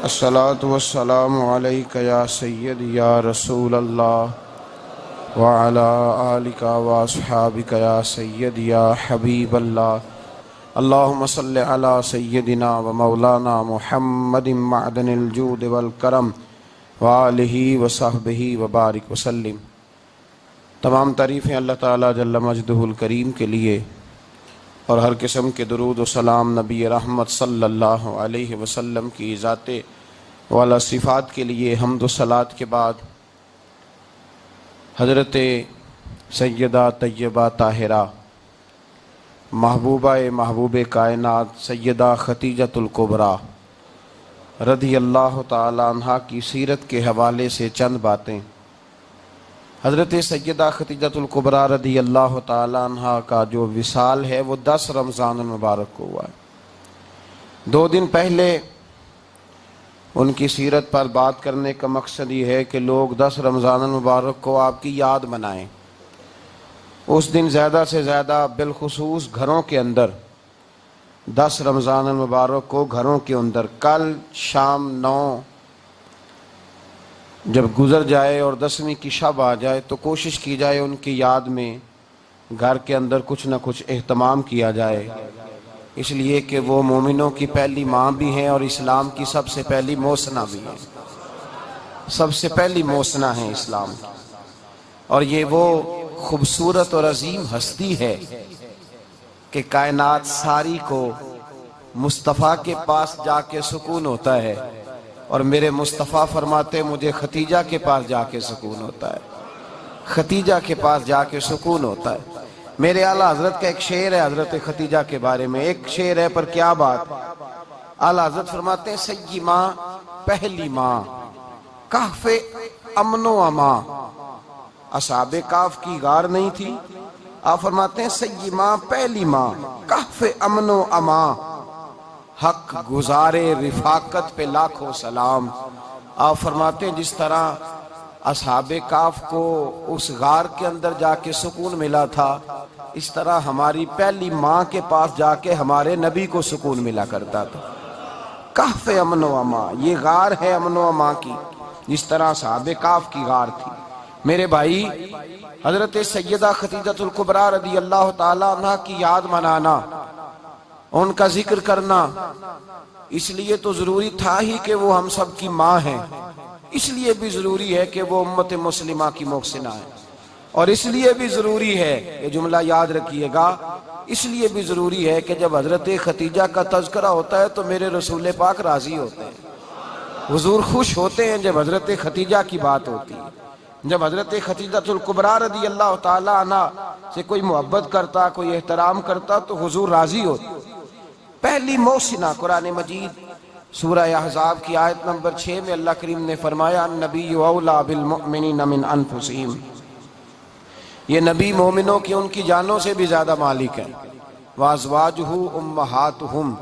الصلاة والسلام علیک یا سید یا رسول اللہ وعلا آلک واصحابک یا سید یا حبیب اللہ اللہم صلی علی سیدنا و مولانا محمد معدن الجود والکرم وآلہ وصحبہ وبارک وسلم۔ تمام تعریفیں اللہ تعالیٰ جل مجدہ الکریم کے لیے اور ہر قسم کے درود و سلام نبی رحمت صلی اللہ علیہ وسلم کی ذات والا صفات کے لیے حمد و صلات کے بعد حضرت سیدہ طیبہ طاہرہ محبوبہ محبوب کائنات سیدہ خدیجۃ الکبریٰ رضی اللہ تعالی عنہا کی سیرت کے حوالے سے چند باتیں۔ حضرت سیدہ خدیجۃ الکبریٰ رضی اللہ تعالی عنہا کا جو وصال ہے وہ 10 رمضان المبارک کو ہوا ہے۔ 2 دن پہلے ان کی سیرت پر بات کرنے کا مقصد یہ ہے کہ لوگ 10 رمضان المبارک کو آپ کی یاد منائیں۔ اس دن زیادہ سے زیادہ بالخصوص گھروں کے اندر 10 رمضان المبارک کو گھروں کے اندر کل شام 9 جب گزر جائے اور 10ویں کی شب آ جائے تو کوشش کی جائے ان کی یاد میں گھر کے اندر کچھ نہ کچھ اہتمام کیا جائے، اس لیے کہ وہ مومنوں کی پہلی ماں بھی ہیں اور اسلام کی سب سے پہلی موسنا بھی ہیں، سب سے پہلی موسنا ہے اسلام کی۔ اور یہ وہ خوبصورت اور عظیم ہستی ہے کہ کائنات ساری کو مصطفیٰ کے پاس جا کے سکون ہوتا ہے، اور میرے مصطفیٰ فرماتے مجھے ختیجہ کے پاس جا کے سکون ہوتا ہے، ختیجہ کے پاس جا کے سکون ہوتا ہے۔ میرے اعلیٰ حضرت کا ایک شعر ہے حضرت ختیجہ کے بارے میں، ایک شعر ہے پر کیا بات۔ اعلیٰ حضرت فرماتے ہیں سیدی ماں پہلی ماں کہف امن و امان، اصحاب کہف کی غار نہیں تھی، آپ فرماتے ہیں سیدی ماں پہلی ماں کہف امن و امان، حق گزارے رفاقت پہ لاکھوں سلام۔ آپ فرماتے ہیں جس طرح اصحاب کہف کو اس غار کے اندر جا کے سکون ملا تھا، اس طرح ہماری پہلی ماں کے پاس جا کے ہمارے نبی کو سکون ملا کرتا تھا۔ کہف امن و امان، یہ غار ہے امن و امان کی، جس طرح اصحاب کہف کی غار تھی۔ میرے بھائی، حضرت سیدہ خدیجۃ الکبریٰ رضی اللہ تعالی عنہ کی یاد منانا، ان کا ذکر کرنا اس لیے تو ضروری تھا ہی کہ وہ ہم سب کی ماں ہیں، اس لیے بھی ضروری ہے کہ وہ امت مسلمہ کی محسنہ ہے، اور اس لیے بھی ضروری ہے، یہ جملہ یاد رکھیے گا، اس لیے بھی ضروری ہے کہ جب حضرت ختیجہ کا تذکرہ ہوتا ہے تو میرے رسول پاک راضی ہوتے ہیں، حضور خوش ہوتے ہیں جب حضرت ختیجہ کی بات ہوتی ہے۔ جب حضرت خدیجۃ الکبریٰ رضی اللہ تعالی عنہ سے کوئی محبت کرتا، کوئی احترام کرتا تو حضور راضی ہوتے۔ پہلی محسنہ، قرآن مجید سورہ احزاب کی آیت نمبر 6 میں اللہ کریم نے فرمایا النبی اولیٰ بالمؤمنین من انفسہم، یہ نبی مومنوں کی ان کی جانوں سے بھی زیادہ مالک ہے، وازواجہ امہاتہم،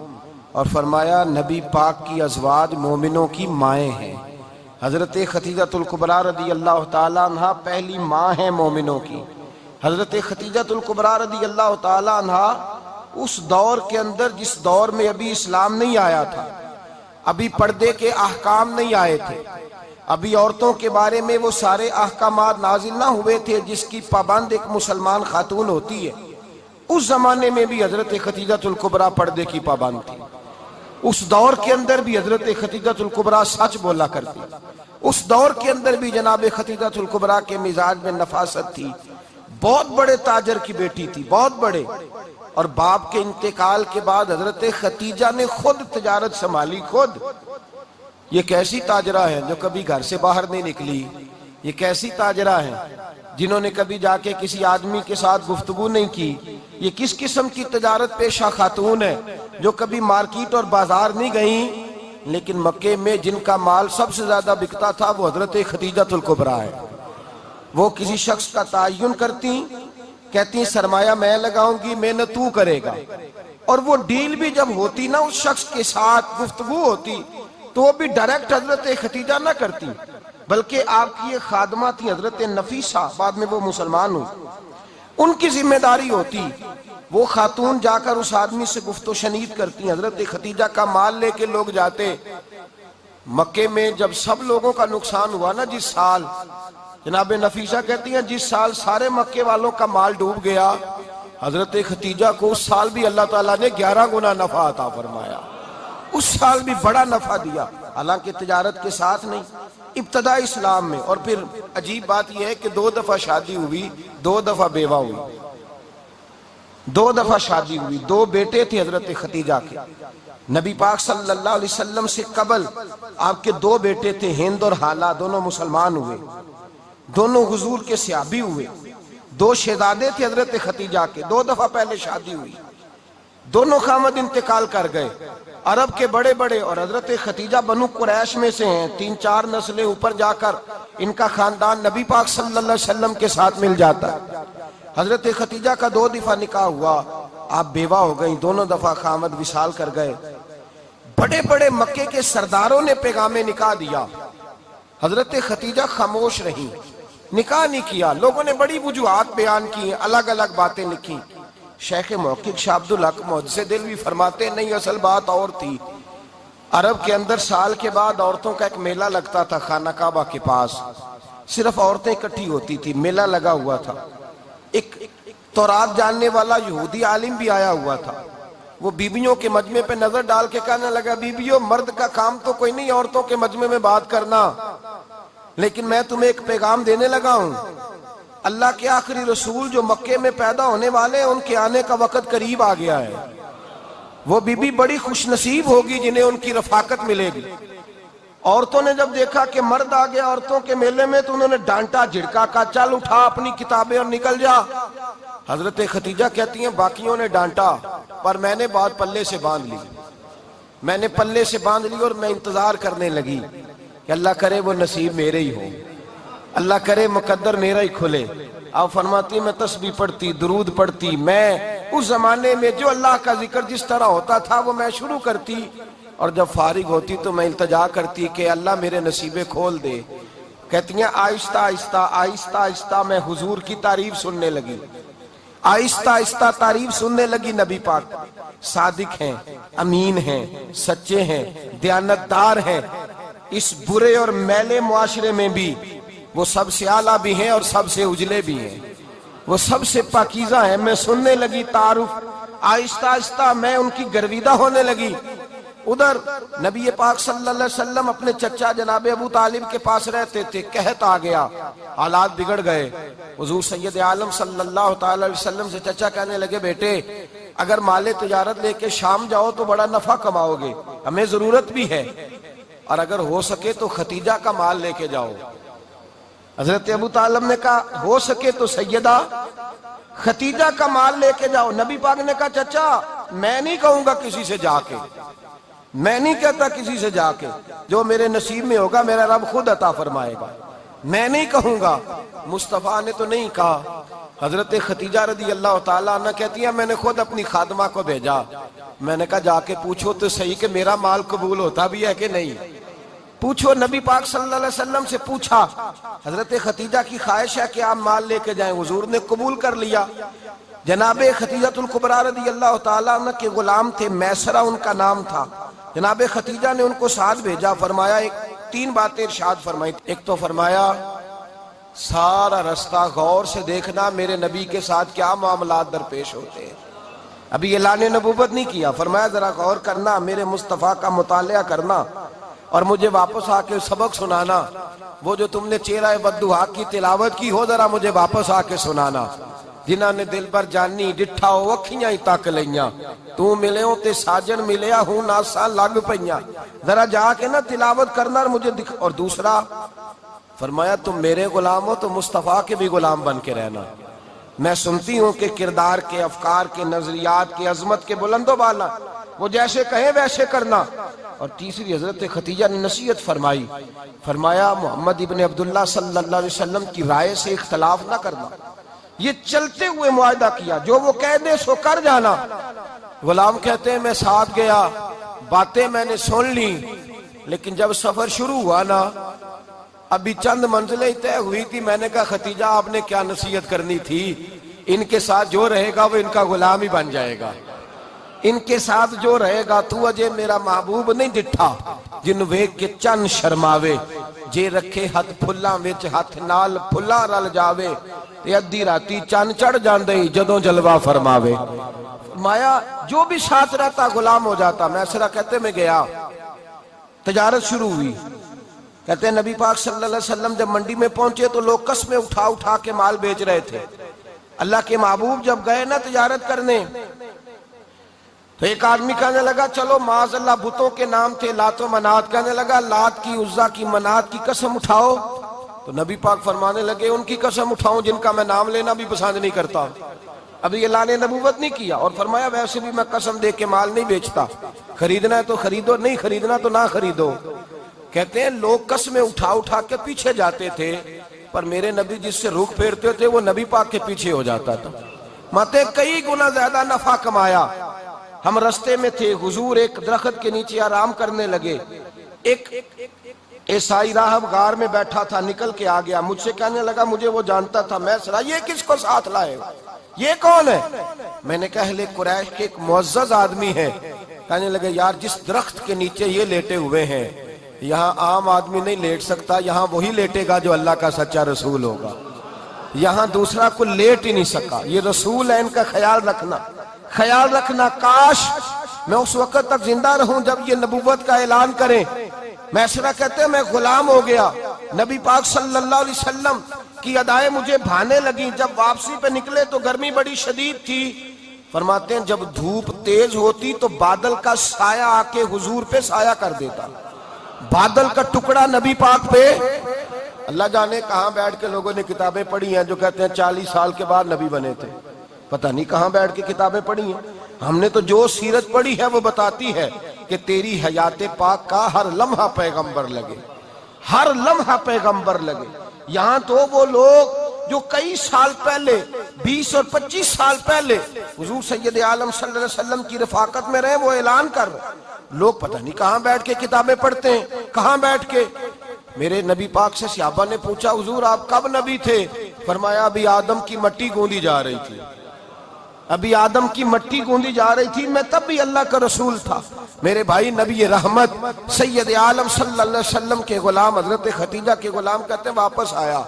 اور فرمایا نبی پاک کی ازواج مومنوں کی مائیں ہیں۔ حضرت خدیجۃ الکبریٰ رضی اللہ تعالی عنہ پہلی ماں ہیں مومنوں کی۔ حضرت خدیجۃ الکبریٰ رضی اللہ تعالی عنہ اس دور کے اندر جس دور میں ابھی اسلام نہیں آیا تھا، ابھی پردے کے احکام نہیں آئے تھے، ابھی عورتوں کے بارے میں وہ سارے احکامات نازل نہ ہوئے تھے جس کی پابند ایک مسلمان خاتون ہوتی ہے، اس زمانے میں بھی حضرت خدیجۃ الکبریٰ پردے کی پابند تھی۔ اس دور کے اندر بھی حضرت خدیجۃ الکبریٰ سچ بولا کرتی، اس دور کے اندر بھی جناب خدیجۃ الکبریٰ کے مزاج میں نفاست تھی، بہت بڑے تاجر کی بیٹی تھی، بہت بڑے، اور باپ کے انتقال کے بعد حضرت خدیجہ نے خود تجارت سنبھالی، خود۔ یہ کیسی تاجرہ ہیں جو کبھی گھر سے باہر نہیں نکلی، یہ کیسی تاجرہ ہیں جنہوں نے کبھی جا کے کسی آدمی کے ساتھ گفتگو نہیں کی، یہ کس قسم کی تجارت پیشہ خاتون ہے جو کبھی مارکیٹ اور بازار نہیں گئیں، لیکن مکے میں جن کا مال سب سے زیادہ بکتا تھا وہ حضرت خدیجۃ الکبریٰ ہے۔ وہ کسی شخص کا تعین کرتی، کہتی سرمایہ میں لگاؤں گی، محنت تو کرے گا، اور وہ ڈیل بھی جب ہوتی نا اس شخص کے ساتھ گفتگو ہوتی تو وہ بھی ڈائریکٹ حضرت خدیجہ نہ کرتی، بلکہ آپ کی ایک خادمہ تھی حضرت نفیسہ، بعد میں وہ مسلمان ہوئی، ان کی ذمہ داری ہوتی وہ خاتون جا کر اس آدمی سے گفت و شنید کرتی، حضرت خدیجہ کا مال لے کے لوگ جاتے، مکے میں جب سب لوگوں کا نقصان ہوا نا جس سال، جناب نفیسہ کہتی ہیں جس سال سارے مکے والوں کا مال ڈوب گیا، حضرت ختیجہ کو اس سال بھی اللہ تعالیٰ نے 11 گنا نفع عطا فرمایا، اس سال بھی بڑا نفع دیا، حالانکہ تجارت کے ساتھ نہیں، ابتدا اسلام میں۔ اور پھر عجیب بات یہ ہے کہ 2 دفعہ شادی ہوئی، 2 دفعہ بیوہ ہوئی، 2 دفعہ شادی ہوئی، 2 بیٹے تھے حضرت ختیجہ کے۔ نبی پاک صلی اللہ علیہ وسلم سے قبل آپ کے 2 بیٹے تھے، ہند اور حالہ، دونوں مسلمان ہوئے، دونوں حضور کے صحابی ہوئے، 2 شہزادے تھے حضرت ختیجہ کے، 2 دفعہ پہلے شادی ہوئی، دونوں خامد انتقال کر گئے، عرب کے بڑے بڑے، اور حضرت ختیجہ بنو قریش میں سے ہیں، 3-4 نسلیں اوپر جا کر ان کا خاندان نبی پاک صلی اللہ علیہ وسلم کے ساتھ مل جاتا ہے۔ حضرت ختیجہ کا 2 دفعہ نکاح ہوا، آپ بیوہ ہو گئیں، دونوں دفعہ خامد وصال کر گئے۔ بڑے بڑے مکے کے سرداروں نے پیغام نکاح دیا، حضرت ختیجہ خاموش رہیں، نکاح نہیں کیا۔ لوگوں نے بڑی وجوہات بیان کی، الگ الگ باتیں لکھی۔ شیخ محقق شاہ عبدالحق محدث دہلوی فرماتے نہیں، اصل بات اور تھی۔ عرب کے اندر سال کے بعد عورتوں کا ایک میلہ لگتا تھا خانہ کعبہ کے پاس، صرف عورتیں اکٹھی ہوتی تھی، میلہ لگا ہوا تھا۔ ایک تورات جاننے والا یہودی عالم بھی آیا ہوا تھا، وہ بیبیوں کے مجمع پہ نظر ڈال کے کہنے لگا، بیبیوں مرد کا کام تو کوئی نہیں عورتوں کے مجمع میں بات کرنا، لیکن میں تمہیں ایک پیغام دینے لگا ہوں، اللہ کے آخری رسول جو مکے میں پیدا ہونے والے ہیں ان کے آنے کا وقت قریب آ گیا ہے۔ وہ بیوی بڑی خوش نصیب ہوگی جنہیں ان کی رفاقت ملے گی۔ عورتوں نے جب دیکھا کہ مرد آ گیا عورتوں کے میلے میں تو انہوں نے ڈانٹا جھڑکا، کہا چل اٹھا اپنی کتابیں اور نکل جا۔ حضرت ختیجہ کہتی ہیں باقیوں نے ڈانٹا پر میں نے بات پلے سے باندھ لی، میں نے پلے سے باندھ لی اور میں انتظار کرنے لگی کہ اللہ کرے وہ نصیب میرے ہی ہو، اللہ کرے مقدر میرا ہی کھلے۔ آپ فرماتی میں تسبیح پڑھتی، درود پڑھتی، میں اس زمانے میں جو اللہ کا ذکر جس طرح ہوتا تھا وہ میں شروع کرتی، اور جب فارغ ہوتی تو میں التجا کرتی کہ اللہ میرے نصیبے کھول دے۔ کہتی ہیں آہستہ آہستہ آہستہ آہستہ میں حضور کی تعریف سننے لگی، آہستہ آہستہ تعریف سننے لگی۔ نبی پاک صادق ہیں، امین ہیں، سچے ہیں، دیانتدار ہیں، اس برے اور میلے معاشرے میں بھی وہ سب سے اعلیٰ بھی ہیں اور سب سے اجلے بھی ہیں، وہ سب سے پاکیزہ ہیں۔ میں سننے لگی تعارف، آہستہ آہستہ میں ان کی گرویدہ ہونے لگی۔ ادھر نبی پاک صلی اللہ علیہ وسلم اپنے چچا جناب ابو طالب کے پاس رہتے تھے، قحط آ گیا، حالات بگڑ گئے۔ حضور سید عالم صلی اللہ تعالی علیہ وسلم سے چچا کہنے لگے بیٹے اگر مال تجارت لے کے شام جاؤ تو بڑا نفع کماؤ گے، ہمیں ضرورت بھی ہے، اور اگر ہو سکے تو ختیجہ کا مال لے کے جاؤ۔ حضرت ابو طالب نے کہا ہو سکے تو سیدہ ختیجہ کا مال لے کے جاؤ۔ نبی پاک نے کہا چچا میں نہیں کہوں گا کسی سے جا کے، میں نہیں کہتا کسی سے جا کے، جو میرے نصیب میں ہوگا میرا رب خود عطا فرمائے گا، میں نہیں کہوں گا۔ مصطفیٰ نے تو نہیں کہا۔ حضرت ختیجہ رضی اللہ تعالیٰ عنہ کہتی ہیں میں نے خود اپنی خادمہ کو بھیجا، میں نے کہا جا کے پوچھو تو صحیح کہ میرا مال قبول ہوتا بھی ہے کہ نہیں، پوچھو۔ نبی پاک صلی اللہ علیہ وسلم سے پوچھا، حضرت ختیجہ کی خواہش ہے کہ آپ مال لے کے جائیں، حضور نے قبول کر لیا۔ جناب ختیجہ الکبریٰ رضی اللہ تعالیٰ عنہ کے غلام تھے، میسرہ ان کا نام تھا، جناب ختیجہ نے ان کو ساتھ بھیجا، فرمایا 3 باتیں ارشاد فرمائی۔ ایک تو فرمایا سارا رستہ غور سے دیکھنا میرے نبی کے ساتھ کیا معاملات درپیش ہوتے ہیں، ابھی اعلان نبوت نہیں کیا، فرمایا ذرا غور کرنا، میرے مصطفیٰ کا مطالعہ کرنا اور مجھے واپس آ کے سبق سنانا، وہ جو تم نے چہرہ بددعا کی تلاوت کی ہو ذرا مجھے واپس آ کے سنانا۔ جنہاں نے دل پر جانی ڈٹھا ہو اکھیاں ہی تک لیاں، تو ملے ہوں تے ساجن ملیا ہوں ناساں لگ پئیاں، ذرا جا کے نا تلاوت کرنا اور مجھے دکھ۔ اور دوسرا فرمایا تم میرے غلام ہو تو مصطفیٰ کے بھی غلام بن کے رہنا، میں سنتی ہوں کہ کردار کے، افکار کے، نظریات کے، عظمت کے بلند و بالا، وہ جیسے کہیں ویسے کرنا۔ اور تیسری حضرت ختیجہ نے نصیحت فرمائی، فرمایا محمد ابن عبداللہ صلی اللہ علیہ وسلم کی رائے سے اختلاف نہ کرنا، یہ چلتے ہوئے معاہدہ کیا، جو وہ کہہ دے سو کر جانا۔ غلام کہتے ہیں میں ساتھ گیا، باتیں میں نے سن لی، لیکن جب سفر شروع ہوا نا ابھی چند منزلیں طے ہوئی تھی، میں نے کہا ختیجہ آپ نے کیا نصیحت کرنی تھی، ان کے ساتھ جو رہے گا وہ ان کا غلام ہی بن جائے گا، ان کے ساتھ جو رہے گا تو اجے میرا محبوب نہیں ڈٹھا جن ویک کے چن شرماوے جے رکھے ہاتھ پھلاں وچ ہاتھ نال پھلا رل جاوے تے ادھی راتی چن چڑھ جاندے جدوں جلوہ فرماوے. فرمایا جو بھی ساتھ رہتا غلام ہو جاتا. میں سرا کہتے میں گیا, تجارت شروع ہوئی. کہتے ہیں نبی پاک صلی اللہ علیہ وسلم جب منڈی میں پہنچے تو لوگ قسمیں اٹھا اٹھا کے مال بیچ رہے تھے. اللہ کے محبوب جب گئے نا تجارت کرنے تو ایک آدمی کہنے لگا چلو معاذ اللہ بتوں کے نام تھے لات و منات, کہنے لگا لات کی عزا کی منات کی قسم اٹھاؤ. تو نبی پاک فرمانے لگے ان کی قسم اٹھاؤں جن کا میں نام لینا بھی پسند نہیں کرتا. ابھی اللہ نے نبوت نہیں کیا, اور فرمایا ویسے بھی میں قسم دے کے مال نہیں بیچتا, خریدنا ہے تو خریدو, نہیں خریدنا تو نہ خریدو. کہتے ہیں لوگ قسمیں اٹھا اٹھا کے پیچھے جاتے تھے, پر میرے نبی جس سے رخ پھیرتے تھے وہ نبی پاک کے پیچھے ہو جاتا تھا. ماتے کئی گنا زیادہ نفع کمایا. ہم رستے میں تھے, حضور ایک درخت کے نیچے آرام کرنے لگے. ایک عیسائی راہب غار میں بیٹھا تھا, نکل کے آ گیا, مجھ سے کہنے لگا مجھے وہ جانتا تھا. میں سنا یہ کس کو ساتھ لائے, یہ کون ہے؟ میں نے کہا اہل قریش کے ایک معزز آدمی ہے. کہنے لگے یار جس درخت کے نیچے یہ لیٹے ہوئے ہیں یہاں عام آدمی نہیں لیٹ سکتا, یہاں وہی لیٹے گا جو اللہ کا سچا رسول ہوگا, یہاں دوسرا کوئی لیٹ ہی نہیں سکا. یہ رسول ہے, ان کا خیال رکھنا, خیال رکھنا. کاش میں اس وقت تک زندہ رہوں جب یہ نبوت کا اعلان کریں. میسرہ کہتے ہیں میں غلام ہو گیا. نبی پاک صلی اللہ علیہ وسلم کی ادائیں مجھے بھانے لگیں. جب واپسی پہ نکلے تو گرمی بڑی شدید تھی. فرماتے ہیں جب دھوپ تیز ہوتی تو بادل کا سایہ آ کے حضور پہ سایہ کر دیتا, بادل کا ٹکڑا نبی پاک پہ. اللہ جانے کہاں بیٹھ کے لوگوں نے کتابیں پڑھی ہیں جو کہتے ہیں 40 سال کے بعد نبی بنے تھے. پتہ نہیں کہاں بیٹھ کے کتابیں پڑھی ہیں. ہم نے تو جو سیرت پڑھی ہے وہ بتاتی ہے کہ تیری حیات پاک کا ہر لمحہ پیغمبر لگے, ہر لمحہ پیغمبر لگے. یہاں تو وہ لوگ جو کئی سال پہلے 20 اور 25 سال پہلے حضور سید عالم صلی اللہ علیہ وسلم کی رفاقت میں رہے وہ اعلان کر رہے. لوگ پتہ نہیں کہاں بیٹھ کے کتابیں پڑھتے ہیں, کہاں بیٹھ کے. میرے نبی پاک سے صحابہ نے پوچھا حضور آپ کب نبی تھے؟ فرمایا ابھی آدم کی مٹی گوندی جا رہی تھی, ابھی آدم کی مٹی گوندی جا رہی تھی, میں تب بھی اللہ کا رسول تھا. میرے بھائی نبی رحمت سید عالم صلی اللہ علیہ وسلم کے غلام حضرت ختیجہ کے غلام کہتے ہیں واپس آیا,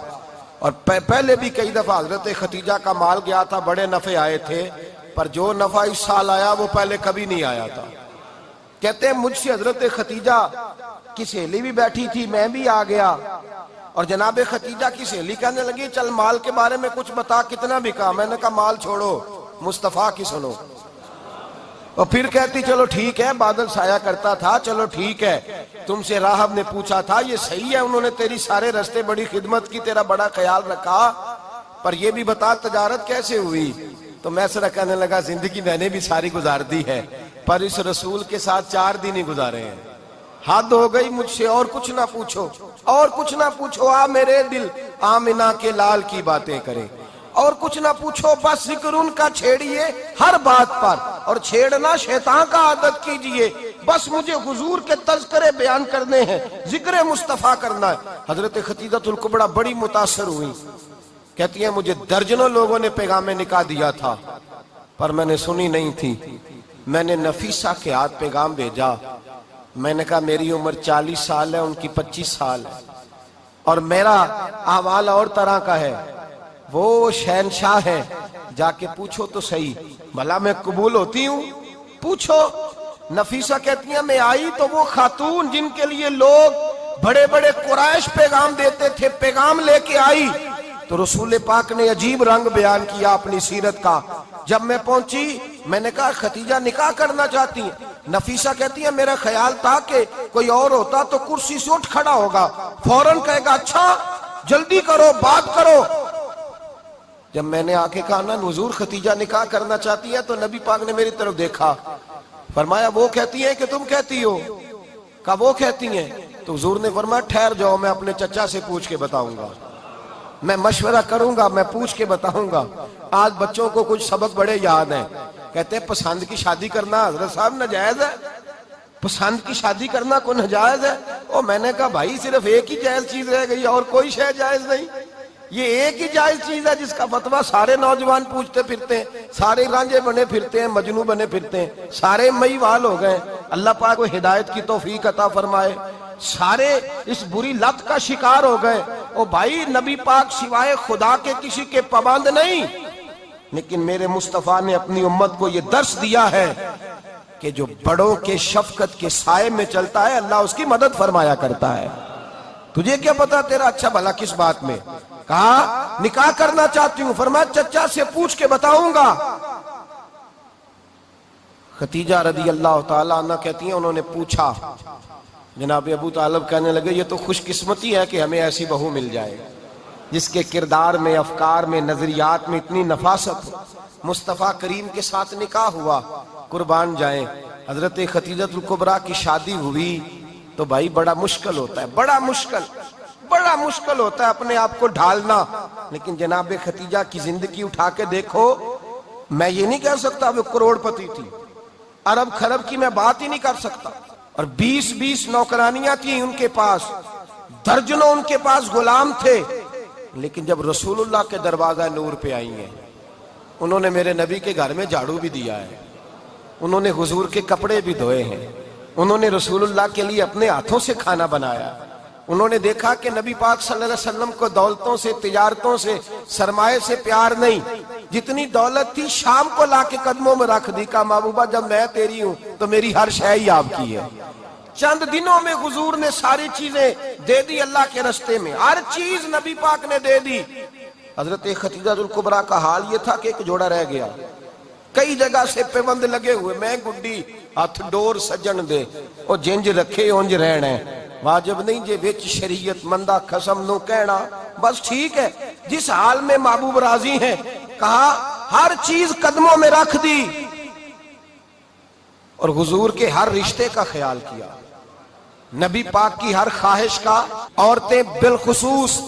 اور پہلے بھی کئی دفعہ حضرت ختیجہ کا مال گیا تھا, بڑے نفع آئے تھے, پر جو نفع اس سال آیا وہ پہلے کبھی نہیں آیا تھا. کہتے ہیں مجھ سے حضرت ختیجہ کی سہیلی بھی بیٹھی تھی, میں بھی آ گیا, اور جناب ختیجہ کی سہیلی کہنے لگی چل مال کے بارے میں کچھ بتا, کتنا بکا؟ میں نے کہا مال چھوڑو, مصطفیٰ کی سنو. اور پھر کہتی چلو ٹھیک ہے, بادل سایہ کرتا تھا, چلو ٹھیک ہے, تم سے راہب نے پوچھا تھا یہ صحیح ہے, انہوں نے تیری سارے رستے بڑی خدمت کی, تیرا بڑا خیال رکھا, پر یہ بھی بتا تجارت کیسے ہوئی؟ تو میں سرا کہنے لگا زندگی میں نے بھی ساری گزار دی ہے, پر اس رسول کے ساتھ 4 دن ہی گزارے ہیں. حد ہو گئی مجھ سے, اور کچھ نہ پوچھو, اور کچھ نہ پوچھو. آ میرے دل آمنہ کے لال کی باتیں کرے, اور کچھ نہ پوچھو, بس ذکر ان کا چھیڑیے ہر بات پر, اور چھیڑنا شیطان کا عادت کیجئے. بس مجھے حضور کے تذکرے بیان کرنے ہیں, ذکر مصطفیٰ کرنا ہے. حضرت ختیجہ الکبریٰ بڑی متاثر ہوئی, کہتی ہیں مجھے درجنوں لوگوں نے پیغام نکاح دیا تھا, پر میں نے سنی نہیں تھی. میں نے نفیسہ کے ہاتھ پیغام بھیجا, میں نے کہا میری عمر 40 سال ہے, ان کی 25 سال ہے, اور میرا احوال اور طرح کا ہے. وہ شہنشاہ ہے, جا کے پوچھو تو صحیح, بھلا میں قبول ہوتی ہوں؟ پوچھو. نفیسہ کہتی ہیں میں آئی تو وہ خاتون جن کے لیے لوگ بڑے بڑے قریش پیغام دیتے تھے, پیغام لے کے آئی. تو رسول پاک نے عجیب رنگ بیان کیا اپنی سیرت کا. جب میں پہنچی میں نے کہا ختیجہ نکاح کرنا چاہتی ہیں؟ نفیسہ کہتی ہے میرا خیال تھا کہ کوئی اور ہوتا تو کرسی سے اٹھ کھڑا ہوگا, فوراً کہے گا اچھا جلدی کرو بات کرو. جب میں نے آ کے کہا نا حضور ختیجہ نکاح کرنا چاہتی ہے, تو نبی پاک نے میری طرف دیکھا, فرمایا وہ کہتی ہے کہ تم کہتی ہو؟ کہا وہ کہتی ہیں. تو حضور نے فرمایا ٹھہر جاؤ, میں اپنے چچا سے پوچھ کے بتاؤں گا, میں مشورہ کروں گا, میں پوچھ کے بتاؤں گا. آج بچوں کو کچھ سبق بڑے یاد ہیں, کہتے ہیں پسند کی شادی کرنا حضرت صاحب ناجائز ہے, پسند کی شادی کرنا کوئی ناجائز ہے؟ اور میں نے کہا بھائی صرف ایک ہی جائز چیز رہ گئی, اور کوئی شے جائز نہیں. یہ ایک ہی جائز چیز ہے جس کا فتویٰ سارے نوجوان پوچھتے پھرتے ہیں، سارے رانجے بنے پھرتے ہیں، مجنوں بنے پھرتے ہیں، سارے مئی وال ہو گئے۔ اللہ پاک کو ہدایت کی توفیق عطا فرمائے۔ سارے اس بری لت کا شکار ہو گئے۔ او بھائی، نبی پاک سوائے خدا کے کسی کے پابند نہیں، لیکن میرے مصطفیٰ نے اپنی امت کو یہ درس دیا ہے کہ جو بڑوں کے شفقت کے سائے میں چلتا ہے اللہ اس کی مدد فرمایا کرتا ہے۔ تجھے کیا پتا تیرا اچھا بھلا کس بات میں؟ کہا نکاح کرنا چاہتی ہوں، فرمایا چچا سے پوچھ کے بتاؤں گا۔ خدیجہ رضی اللہ تعالیٰ عنہ کہتی ہیں انہوں نے پوچھا، جناب ابو طالب کہنے لگے یہ تو خوش قسمتی ہے کہ ہمیں ایسی بہو مل جائے جس کے کردار میں، افکار میں، نظریات میں اتنی نفاست ہو۔ مصطفیٰ کریم کے ساتھ نکاح ہوا، قربان جائیں۔ حضرت خدیجہ الکبریٰ کی شادی ہوئی تو بھائی بڑا مشکل ہوتا ہے، بڑا مشکل ہوتا ہے اپنے آپ کو ڈھالنا، لیکن جناب خدیجہ کی زندگی اٹھا کے دیکھو، میں یہ نہیں کہہ سکتا وہ کروڑ پتی تھی، ارب خرب کی میں بات ہی نہیں کر سکتا، اور 20 نوکرانیاں تھیں ان کے پاس، درجنوں ان کے پاس غلام تھے، لیکن جب رسول اللہ کے دروازہ نور پہ آئی ہیں، انہوں نے میرے نبی کے گھر میں جھاڑو بھی دیا ہے، انہوں نے حضور کے کپڑے بھی دھوئے ہیں، انہوں نے رسول اللہ کے لیے اپنے ہاتھوں سے کھانا بنایا، انہوں نے دیکھا کہ نبی پاک صلی اللہ علیہ وسلم کو دولتوں سے، تجارتوں سے، سرمایے سے پیار نہیں، جتنی دولت تھی شام کو لا کے قدموں میں رکھ دی، کہا محبوبہ جب میں تیری ہوں تو میری ہر شے ہی آپ کی ہے۔ چند دنوں میں حضور نے ساری چیزیں دے دی اللہ کے رستے میں، ہر چیز نبی پاک نے دے دی۔ حضرت خدیجہ الکبریٰ کا حال یہ تھا کہ ایک جوڑا رہ گیا، کئی جگہ سے پیوند لگے ہوئے، میں گڈی ہاتھ ڈور سجن دے او جنج رکھے اونج رہنے، واجب نہیں جے وچ شریعت مندہ قسم نو کہنا، بس ٹھیک ہے جس حال میں محبوب راضی ہیں، کہا ہر چیز قدموں میں رکھ دی اور حضور کے ہر رشتے کا خیال کیا، نبی پاک کی ہر خواہش کا۔ عورتیں بالخصوص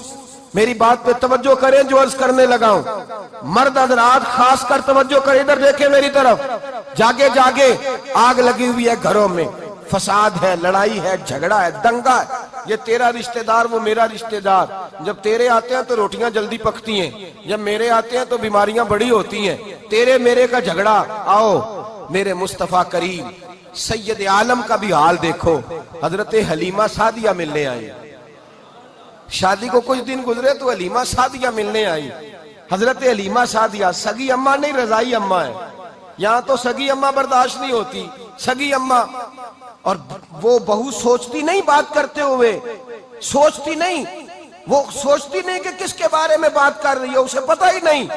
میری بات پہ توجہ کریں جو عرض کرنے لگا ہوں، مرد حضرات خاص کر توجہ کریں، ادھر دیکھیں میری طرف، جاگے جاگے آگ لگی ہوئی ہے گھروں میں، فساد ہے، لڑائی ہے، جھگڑا ہے، دنگا ہے، یہ تیرا رشتہ دار وہ میرا رشتہ دار، جب تیرے آتے ہیں تو روٹیاں جلدی پکتی ہیں، جب میرے آتے ہیں تو بیماریاں بڑی ہوتی ہیں، تیرے میرے کا جھگڑا۔ آؤ میرے مصطفیٰ کریم سید عالم کا بھی حال دیکھو، حضرت حلیمہ سعدیہ ملنے آئی، شادی کو کچھ دن گزرے تو حلیمہ سعدیہ ملنے آئی۔ حضرت حلیمہ سعدیہ سگی اماں نہیں، رضائی اماں ہے، یہاں تو سگی اماں برداشت نہیں ہوتی، سگی اماں، اور وہ بہو سوچتی نہیں بات کرتے ہوئے، سوچتی نہیں، وہ سوچتی نہیں کہ کس کے بارے میں بات کر رہی ہے، اسے پتہ ہی نہیں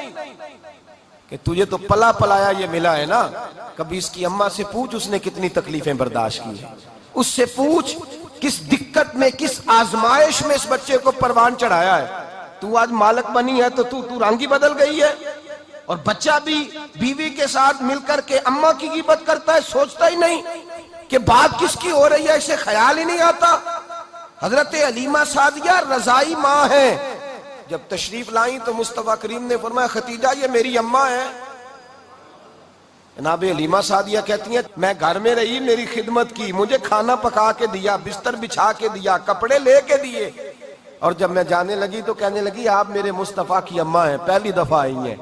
کہ تجھے تو پلا پلایا یہ ملا ہے نا، کبھی اس کی اماں سے پوچھ اس نے کتنی تکلیفیں برداشت کی ہیں، اس سے پوچھ کس دقت میں، کس آزمائش میں اس بچے کو پروان چڑھایا ہے۔ تو آج مالک بنی ہے تو رنگ ہی بدل گئی ہے، اور بچہ بھی بیوی کے ساتھ مل کر کے اماں کی غیبت کرتا ہے، سوچتا ہی نہیں کہ بات کس کی ہو رہی ہے، اسے خیال ہی نہیں آتا۔ حضرت حلیمہ سعدیہ رضائی ماں ہیں، جب تشریف لائیں تو مصطفیٰ کریم نے فرمایا خدیجہ یہ میری اماں ہے۔ جناب حلیمہ سعدیہ کہتی ہیں میں گھر میں رہی، میری خدمت کی، مجھے کھانا پکا کے دیا، بستر بچھا کے دیا، کپڑے لے کے دیے، اور جب میں جانے لگی تو کہنے لگی آپ میرے مصطفیٰ کی اماں ہیں، پہلی دفعہ آئی ہیں،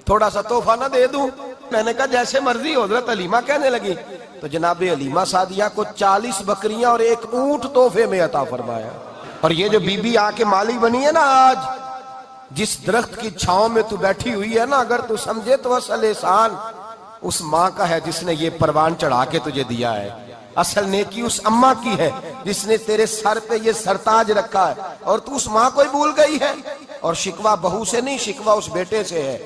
تھوڑا سا تحفہ نہ دے دوں؟ میں نے کہا جیسے مرضی حضرت حلیمہ کہنے لگی، تو جناب حلیمہ سعدیہ کو 40 بکریاں اور 1 اونٹ تحفے میں عطا فرمایا۔ اور یہ جو بی بی آ کے مالی بنی ہے نا آج، جس درخت کی چھاؤں میں تو بیٹھی ہوئی ہے نا، اگر تو سمجھے تو اصل احسان اس ماں کا ہے جس نے یہ پروان چڑھا کے تجھے دیا ہے، اصل نیکی اس اماں کی ہے جس نے تیرے سر پہ یہ سرتاج رکھا ہے، اور تو اس ماں کو ہی بھول گئی ہے۔ اور شکوہ بہو سے نہیں، شکوہ اس بیٹے سے ہے،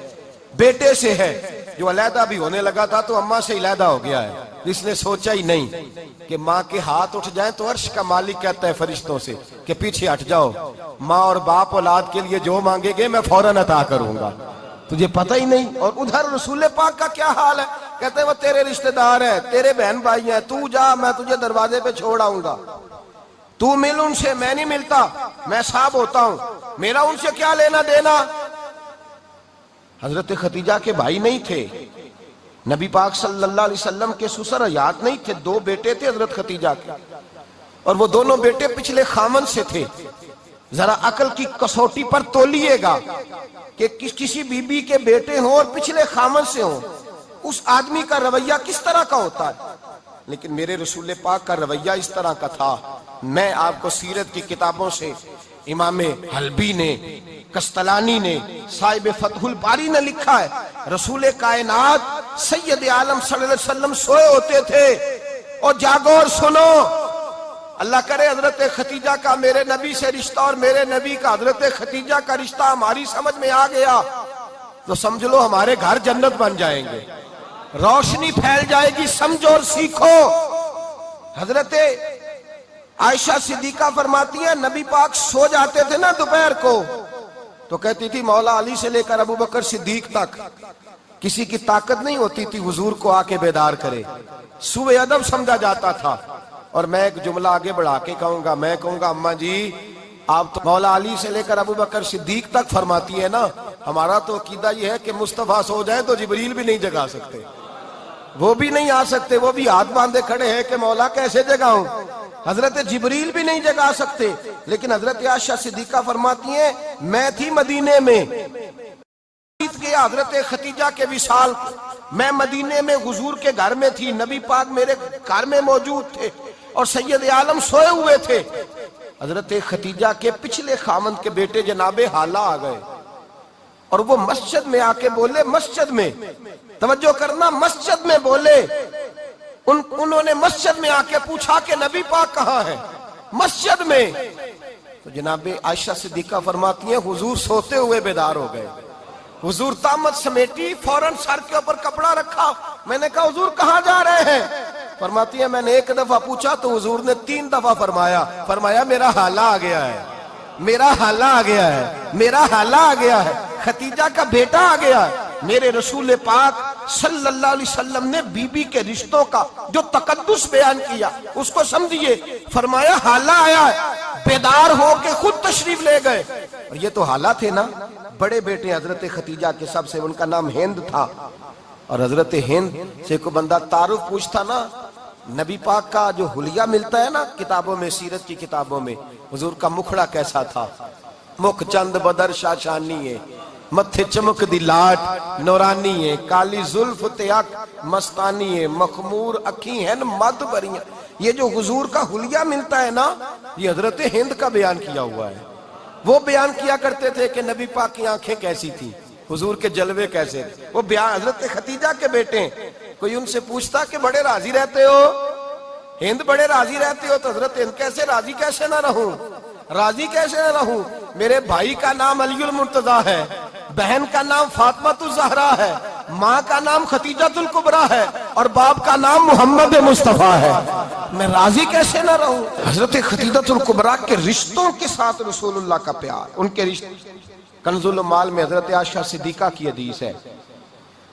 بیٹے سے ہے جو علیحدہ بھی ہونے لگا تھا تو اماں سے علیحدہ ہو گیا ہے، جس نے سوچا ہی نہیں کہ ماں کے ہاتھ اٹھ جائیں تو عرش کا مالک کہتا ہے فرشتوں سے کہ پیچھے ہٹ جاؤ، ماں اور باپ اولاد کے لیے جو مانگے گے میں فوراً عطا کروں گا، تجھے پتہ ہی نہیں۔ اور ادھر رسول پاک کا کیا حال ہے، کہتے ہیں وہ تیرے رشتہ دار ہیں، تیرے بہن بھائی ہیں، تو جا میں تجھے دروازے پہ چھوڑ آؤں گا، تو مل ان سے، میں نہیں ملتا، میں صاحب ہوتا ہوں، میرا ان سے کیا لینا دینا۔ حضرت خدیجہ کے بھائی نہیں تھے، نبی پاک صلی اللہ علیہ وسلم کے سسر حیات نہیں تھے، 2 بیٹے تھے حضرت خدیجہ کے، اور وہ دونوں بیٹے پچھلے خامن سے تھے، ذرا عقل کی کسوٹی پر تولیے گا کہ کسی بیوی کے بیٹے ہوں اور پچھلے خامن سے ہوں، اس آدمی کا رویہ کس طرح کا ہوتا ہے. لیکن میرے رسول پاک کا رویہ اس طرح کا تھا. میں آپ کو سیرت کی کتابوں سے امام حلبی نے، قسطلانی نے، صاحب فتح الباری نے لکھا ہے، رسول کائنات سید عالم صلی اللہ علیہ وسلم سوئے ہوتے تھے اور جاگو اور سنو، اللہ کرے حضرت ختیجہ کا میرے نبی سے رشتہ اور میرے نبی کا حضرت ختیجہ کا رشتہ ہماری سمجھ میں آ گیا تو سمجھ لو ہمارے گھر جنت بن جائیں گے، روشنی پھیل جائے گی. سمجھو اور سیکھو. حضرت عائشہ صدیقہ فرماتی ہیں نبی پاک سو جاتے تھے نا دوپہر کو تو کہتی تھی مولا علی سے لے کر ابو بکر صدیق تک کسی کی طاقت نہیں ہوتی تھی حضور کو آ کے بیدار کرے. سوء ادب سمجھا جاتا تھا. اور میں ایک جملہ آگے بڑھا کے کہوں گا، میں کہوں گا اماں جی آپ تو مولا علی سے لے کر ابو بکر صدیق تک فرماتی ہے نا، ہمارا تو عقیدہ یہ ہے کہ مصطفیٰ سو جائے تو جبریل بھی نہیں جگا سکتے، وہ بھی نہیں آ سکتے، وہ بھی ہاتھ باندھے کھڑے ہیں کہ مولا کیسے جگاؤں. حضرت جبریل بھی نہیں جگا سکتے. لیکن حضرت عائشہ صدیقہ فرماتی ہیں میں تھی مدینے میں گیا حضرت ختیجہ کے وصال، میں مدینے میں حضور کے گھر میں تھی، نبی پاک میرے گھر میں موجود تھے اور سید عالم سوئے ہوئے تھے. حضرت ختیجہ کے پچھلے خامند کے بیٹے جناب حالہ آ گئے اور وہ مسجد میں آ کے بولے، مسجد میں توجہ کرنا، مسجد میں بولے، انہوں نے مسجد میں آ کے پوچھا کہ نبی پاک کہاں ہے مسجد میں. تو جناب عائشہ صدیقہ فرماتی ہیں حضور سوتے ہوئے بیدار ہو گئے. حضور طامت سمیٹی، فوراً سر کے اوپر کپڑا رکھا. میں نے کہا حضور کہاں جا رہے ہیں؟ فرماتی ہے میں نے ایک دفعہ پوچھا تو حضور نے 3 دفعہ فرمایا میرا حالہ آ گیا ہے، میرا حالہ آ گیا ہے، میرا حالہ آ گیا ہے، ختیجہ کا بیٹا آ گیا ہے. میرے رسول پاک صلی اللہ علیہ وسلم نے بی بی کے رشتوں کا جو تقدس بیان کیا اس کو سمجھیے. فرمایا حالہ آیا ہے، بیدار ہو کے خود تشریف لے گئے. اور یہ تو حالہ تھے نا، بڑے بیٹے حضرت ختیجہ کے سب سے، ان کا نام ہند تھا. اور حضرت ہند سے کوئی بندہ تعارف پوچھتا نا، نبی پاک کا جو حلیہ ملتا ہے نا کتابوں میں، سیرت کی کتابوں میں، حضور کا مکھڑا کیسا تھا، مکھ چند بدر شاشانی ہے، متھے چمک دی لاٹ نورانی ہے، کالی زلف تے اک مستانی ہے، مخمور اکھی ہیں مد بریاں. یہ جو حضور کا حلیہ ملتا ہے نا یہ حضرت ہند کا بیان کیا ہوا ہے. وہ بیان کیا کرتے تھے کہ نبی پاک کی آنکھیں کیسی تھی، حضور کے جلوے کیسے تھے. وہ بیان حضرت ختیجہ کے بیٹے ہیں. کوئی ان سے پوچھتا کہ بڑے راضی رہتے ہو ہند، بڑے راضی رہتے ہو، تو حضرت ہند کیسے راضی کیسے نہ رہوں، راضی کیسے نہ رہوں. میرے بھائی کا نام علی المرتضیٰ ہے، بہن کا نام فاطمہ الزہرا ہے، ماں کا نام ختیجۃ الکبریٰ ہے اور باپ کا نام محمد مصطفیٰ ہے، میں راضی کیسے نہ رہوں. حضرت ختیجۃ الکبریٰ کے رشتوں کے ساتھ رسول اللہ کا پیار، ان کے رشتے. کنز المال میں حضرت عائشہ صدیقہ کی حدیث ہے.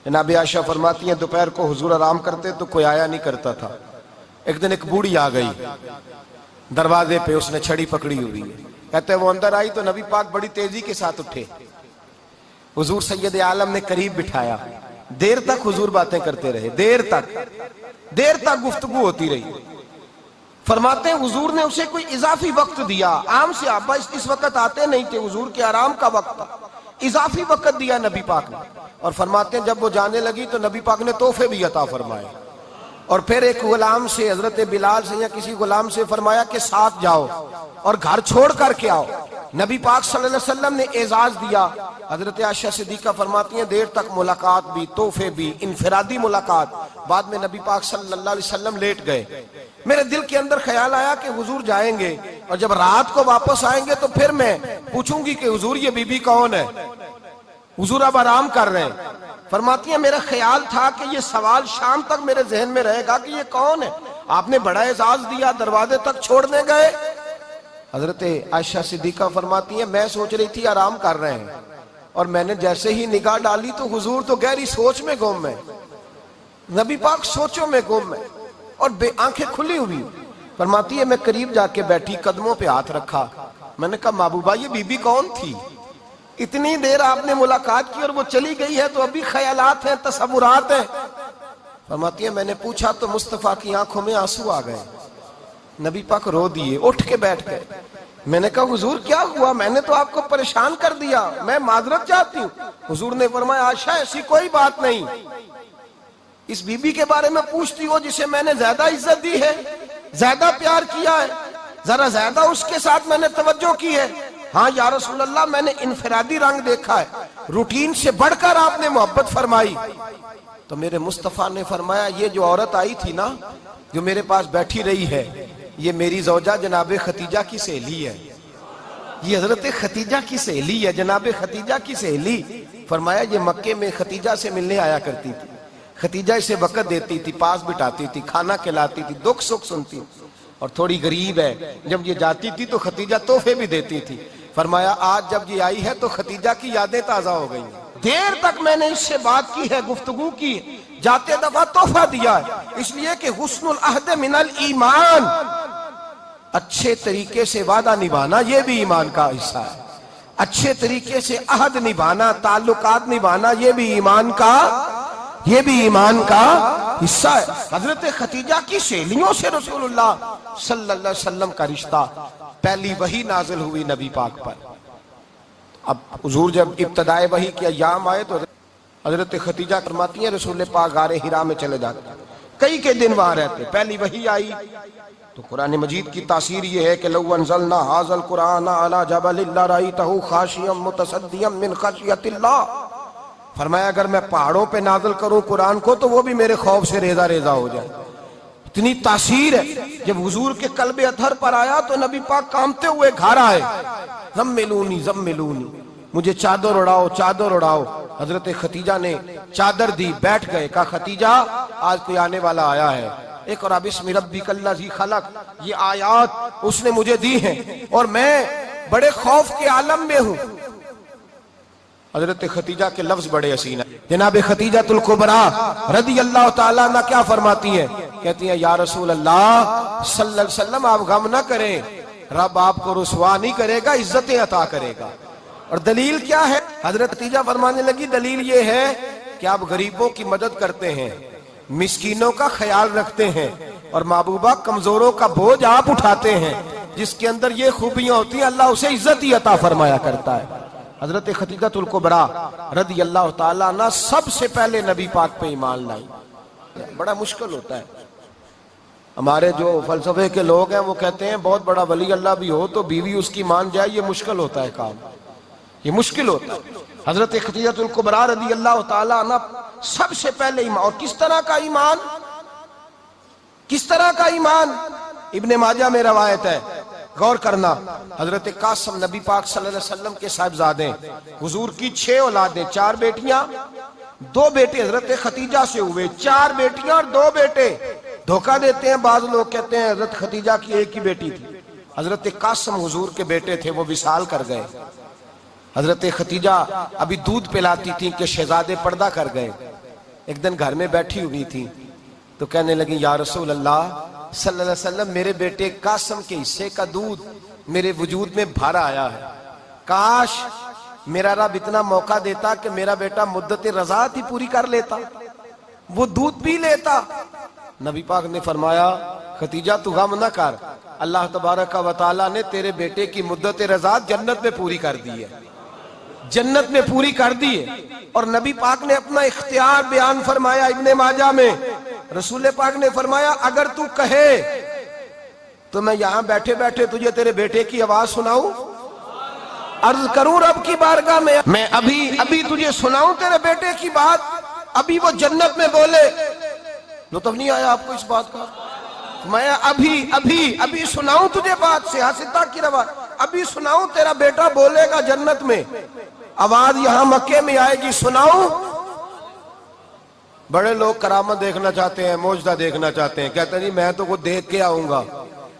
جناب عائشہ فرماتی ہیں دوپہر کو حضور آرام کرتے تو کوئی آیا نہیں کرتا تھا. ایک دن ایک بوڑھی آ گئی دروازے پہ، اس نے چھڑی پکڑی ہوئی ہے. کہتے ہیں وہ اندر آئی تو نبی پاک بڑی تیزی کے ساتھ اٹھے. حضور سید عالم نے قریب بٹھایا، دیر تک حضور باتیں کرتے رہے، دیر تک گفتگو ہوتی رہی. فرماتے ہیں حضور نے اسے کوئی اضافی وقت دیا. عام صحابہ اس وقت آتے نہیں تھے، حضور کے آرام کا وقت تھا، اضافی وقت دیا نبی پاک نے. اور فرماتے ہیں جب وہ جانے لگی تو نبی پاک نے تحفے بھی عطا فرمائے. اور پھر ایک غلام سے، حضرت بلال سے یا کسی غلام سے فرمایا کہ ساتھ جاؤ اور گھر چھوڑ کر کے آؤ. نبی پاک صلی اللہ علیہ وسلم نے اعزاز دیا. حضرت عائشہ صدیقہ فرماتی ہیں دیر تک ملاقات بھی، تحفے بھی، انفرادی ملاقات. بعد میں نبی پاک صلی اللہ علیہ وسلم لیٹ گئے. میرے دل کے اندر خیال آیا کہ حضور جائیں گے اور جب رات کو واپس آئیں گے تو پھر میں پوچھوں گی کہ حضور یہ بی بی کون ہے، حضور اب آرام کر رہے ہیں. فرماتی ہیں میرا خیال تھا کہ یہ سوال شام تک میرے ذہن میں رہے گا کہ یہ کون ہے. آپ نے بڑا اعزاز دیا، دروازے تک چھوڑنے گئے. حضرت عائشہ صدیقہ فرماتی ہیں میں سوچ رہی تھی آرام کر رہے ہیں اور میں نے جیسے ہی نگاہ ڈالی تو حضور تو گہری سوچ میں گم ہے، نبی پاک سوچوں میں گم ہے اور آنکھیں کھلی ہوئی. فرماتی ہے میں قریب جا کے بیٹھی، قدموں پہ ہاتھ رکھا. میں نے کہا محبوبہ یہ بی بی کون تھی؟ اتنی دیر آپ نے ملاقات کی اور وہ چلی گئی ہے تو ابھی خیالات ہیں، تصورات ہیں. فرماتی ہے میں نے پوچھا تو مصطفیٰ کی آنکھوں میں آنسو آ گئے. نبی پاک رو دیے، اٹھ کے بیٹھ گئے. میں نے کہا حضور کیا ہوا؟ میں نے تو آپ کو پریشان کر دیا، میں معذرت چاہتی ہوں۔ حضور نے فرمایا عائشہ ایسی کوئی بات نہیں، اس بی بی کے بارے میں پوچھتی ہو جسے میں نے زیادہ عزت دی ہے، زیادہ پیار کیا ہے، ذرا زیادہ اس کے ساتھ میں نے توجہ کی ہے۔ ہاں یا رسول اللہ میں نے انفرادی رنگ دیکھا ہے، روٹین سے بڑھ کر آپ نے محبت فرمائی۔ تو میرے مصطفیٰ نے فرمایا یہ جو عورت آئی تھی نا، جو میرے پاس بیٹھی رہی ہے، یہ میری زوجہ جناب خدیجہ کی سہیلی ہے، یہ حضرت خدیجہ کی سہیلی ہے، جناب خدیجہ کی سہیلی۔ فرمایا یہ مکے میں خدیجہ سے ملنے آیا کرتی تھی، خدیجہ اسے وقت دیتی تھی، پاس بٹھاتی تھی، کھانا کھلاتی تھی، دکھ سکھ سنتی، اور تھوڑی غریب ہے، جب یہ جاتی تھی تو خدیجہ تحفے بھی دیتی تھی۔ فرمایا آج جب یہ آئی ہے تو خدیجہ کی یادیں تازہ ہو گئی، دیر تک میں نے اس سے بات کی ہے، گفتگو کی، جاتے دفعہ تحفہ دیا ہے، اس لیے کہ حسن العہد من الایمان، اچھے طریقے سے وعدہ نبھانا یہ بھی ایمان کا حصہ ہے، اچھے طریقے سے عہد نبھانا، تعلقات نبھانا یہ بھی ایمان کا حصہ ہے۔ حضرت خدیجہ کی سہیلیوں سے رسول اللہ صلی اللہ علیہ وسلم کا رشتہ، پہلی وحی نازل ہوئی نبی پاک پر۔ اب حضور جب ابتدائے وحی کے ایام آئے تو حضرت خدیجہ فرماتی ہیں رسول پاک غار حرا میں چلے جاتے، کئی کے دن وہاں رہتے، پہلی وحی آئی تو قرآن مجید کی تاثیر یہ ہے کہ لو انزلنا ھذا القرآن علی جبل لرأیتہ خاشعا متصدعا من خشیۃ اللہ، فرمایا اگر میں پہاڑوں پہ نازل کروں قرآن کو تو وہ بھی میرے خوف سے ریزہ ریزہ ہو جائے، اتنی تاثیر ہے۔ جب حضور کے قلب اطہر پر آیا تو نبی پاک کانپتے ہوئے گھر آئے، زملونی زملونی، مجھے چادر اڑاؤ چادر اڑاؤ۔ حضرت خدیجہ نے چادر دی، بیٹھ گئے، کہا خدیجہ آج کوئی آنے والا آیا ہے، اقرأ بسم ربک الذی خلق، یہ آیات اس نے مجھے دی ہیں اور میں بڑے خوف کے عالم میں ہوں۔ حضرت خدیجہ کے لفظ بڑے حسین ہیں، جناب خدیجہ الکبریٰ رضی اللہ تعالیٰ عنہ کیا فرماتی ہیں؟ کہتی ہیں یا رسول اللہ صلی اللہ علیہ وسلم آپ غم نہ کریں، رب آپ کو رسوا نہیں کرے گا، عزتیں عطا کرے گا۔ اور دلیل کیا ہے؟ حضرت خدیجہ فرمانے لگی دلیل یہ ہے کہ آپ غریبوں کی مدد کرتے ہیں، مسکینوں کا خیال رکھتے ہیں، اور محبوبہ کمزوروں کا بوجھ آپ اٹھاتے ہیں، جس کے اندر یہ خوبیاں ہوتی ہیں اللہ اسے عزت ہی عطا فرمایا کرتا ہے۔ حضرت خدیجہ الکبریٰ رضی اللہ تعالیٰ عنہ سب سے پہلے نبی پاک پہ ایمان لائی۔ بڑا مشکل ہوتا ہے، ہمارے جو فلسفے کے لوگ ہیں وہ کہتے ہیں بہت بڑا ولی اللہ بھی ہو تو بیوی اس کی مان جائے، یہ مشکل ہوتا ہے کام، یہ مشکل ہوتا ہے۔ حضرت خدیجہ الکبریٰ رضی اللہ تعالیٰ عنہ سب سے پہلے ایمان، اور کس طرح کا ایمان؟ کس طرح کا ایمان؟ ابن ماجہ میں روایت ہے، غور کرنا، حضرت قاسم نبی پاک صلی اللہ علیہ وسلم کے صاحبزادے، حضور کی 6 اولادیں، 4 بیٹیاں 2 بیٹے حضرت خدیجہ سے ہوئے، 4 بیٹیاں اور 2 بیٹے۔ دھوکہ دیتے ہیں بعض لوگ، کہتے ہیں حضرت خدیجہ کی ایک ہی بیٹی تھی، حضرت قاسم حضور کے بیٹے تھے، وہ وصال کر گئے۔ حضرت خدیجہ ابھی دودھ پلاتی تھی کہ شہزادے پردہ کر گئے۔ ایک دن گھر میں بیٹھی ہوئی تھی تو کہنے لگی یا رسول اللہ صلی اللہ علیہ وسلم میرے بیٹے قاسم کے حصے کا دودھ میرے وجود میں بھر آیا ہے، کاش میرا رب اتنا موقع دیتا کہ میرا بیٹا مدت رضاعت ہی پوری کر لیتا، وہ دودھ پی لیتا۔ نبی پاک نے فرمایا خدیجہ تو غم نہ کر، اللہ تبارک و تعالیٰ نے تیرے بیٹے کی مدت رضاعت جنت میں پوری کر دی ہے، جنت میں پوری کر دی ہے۔ اور نبی پاک نے اپنا اختیار بیان فرمایا ابن ماجہ میں، رسول پاک نے فرمایا اگر تو کہے تو میں یہاں بیٹھے بیٹھے تجھے تیرے بیٹے کی آواز سناؤں، عرض کروں رب کی بارگاہ میں ابھی تجھے سناؤں تیرے بیٹے کی بات، ابھی وہ جنت میں بولے۔ لطف نہیں آیا آپ کو اس بات کا؟ میں ابھی سناؤں تجھے بات، سیاستہ کی روایت، ابھی سناؤں تیرا بیٹا بولے گا جنت میں، آواز یہاں مکے میں آئے گی، سناؤں؟ بڑے لوگ کرامت دیکھنا چاہتے ہیں، معجزہ دیکھنا چاہتے ہیں، کہتے ہیں جی میں تو وہ دیکھ کے آؤں گا۔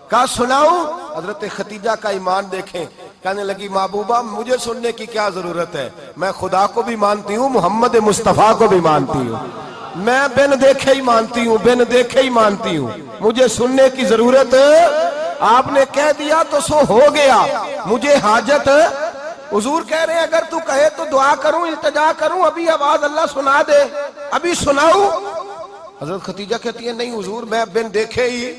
کہا سناؤں؟ حضرت خدیجہ کا ایمان دیکھیں، کہنے لگی محبوبہ مجھے سننے کی کیا ضرورت ہے، میں خدا کو بھی مانتی ہوں، محمد مصطفیٰ کو بھی مانتی ہوں، میں بن دیکھے ہی مانتی ہوں، بن دیکھے ہی مانتی ہوں، مجھے سننے کی ضرورت ہے، آپ نے کہہ دیا تو سو ہو گیا، مجھے حاجت ہے۔ حضور کہہ رہے ہیں اگر تو کہے تو دعا کروں، التجا کروں، ابھی آواز اللہ سنا دے، ابھی سناؤں؟ حضرت خدیجہ کہتی ہے نہیں حضور میں بن دیکھے ہی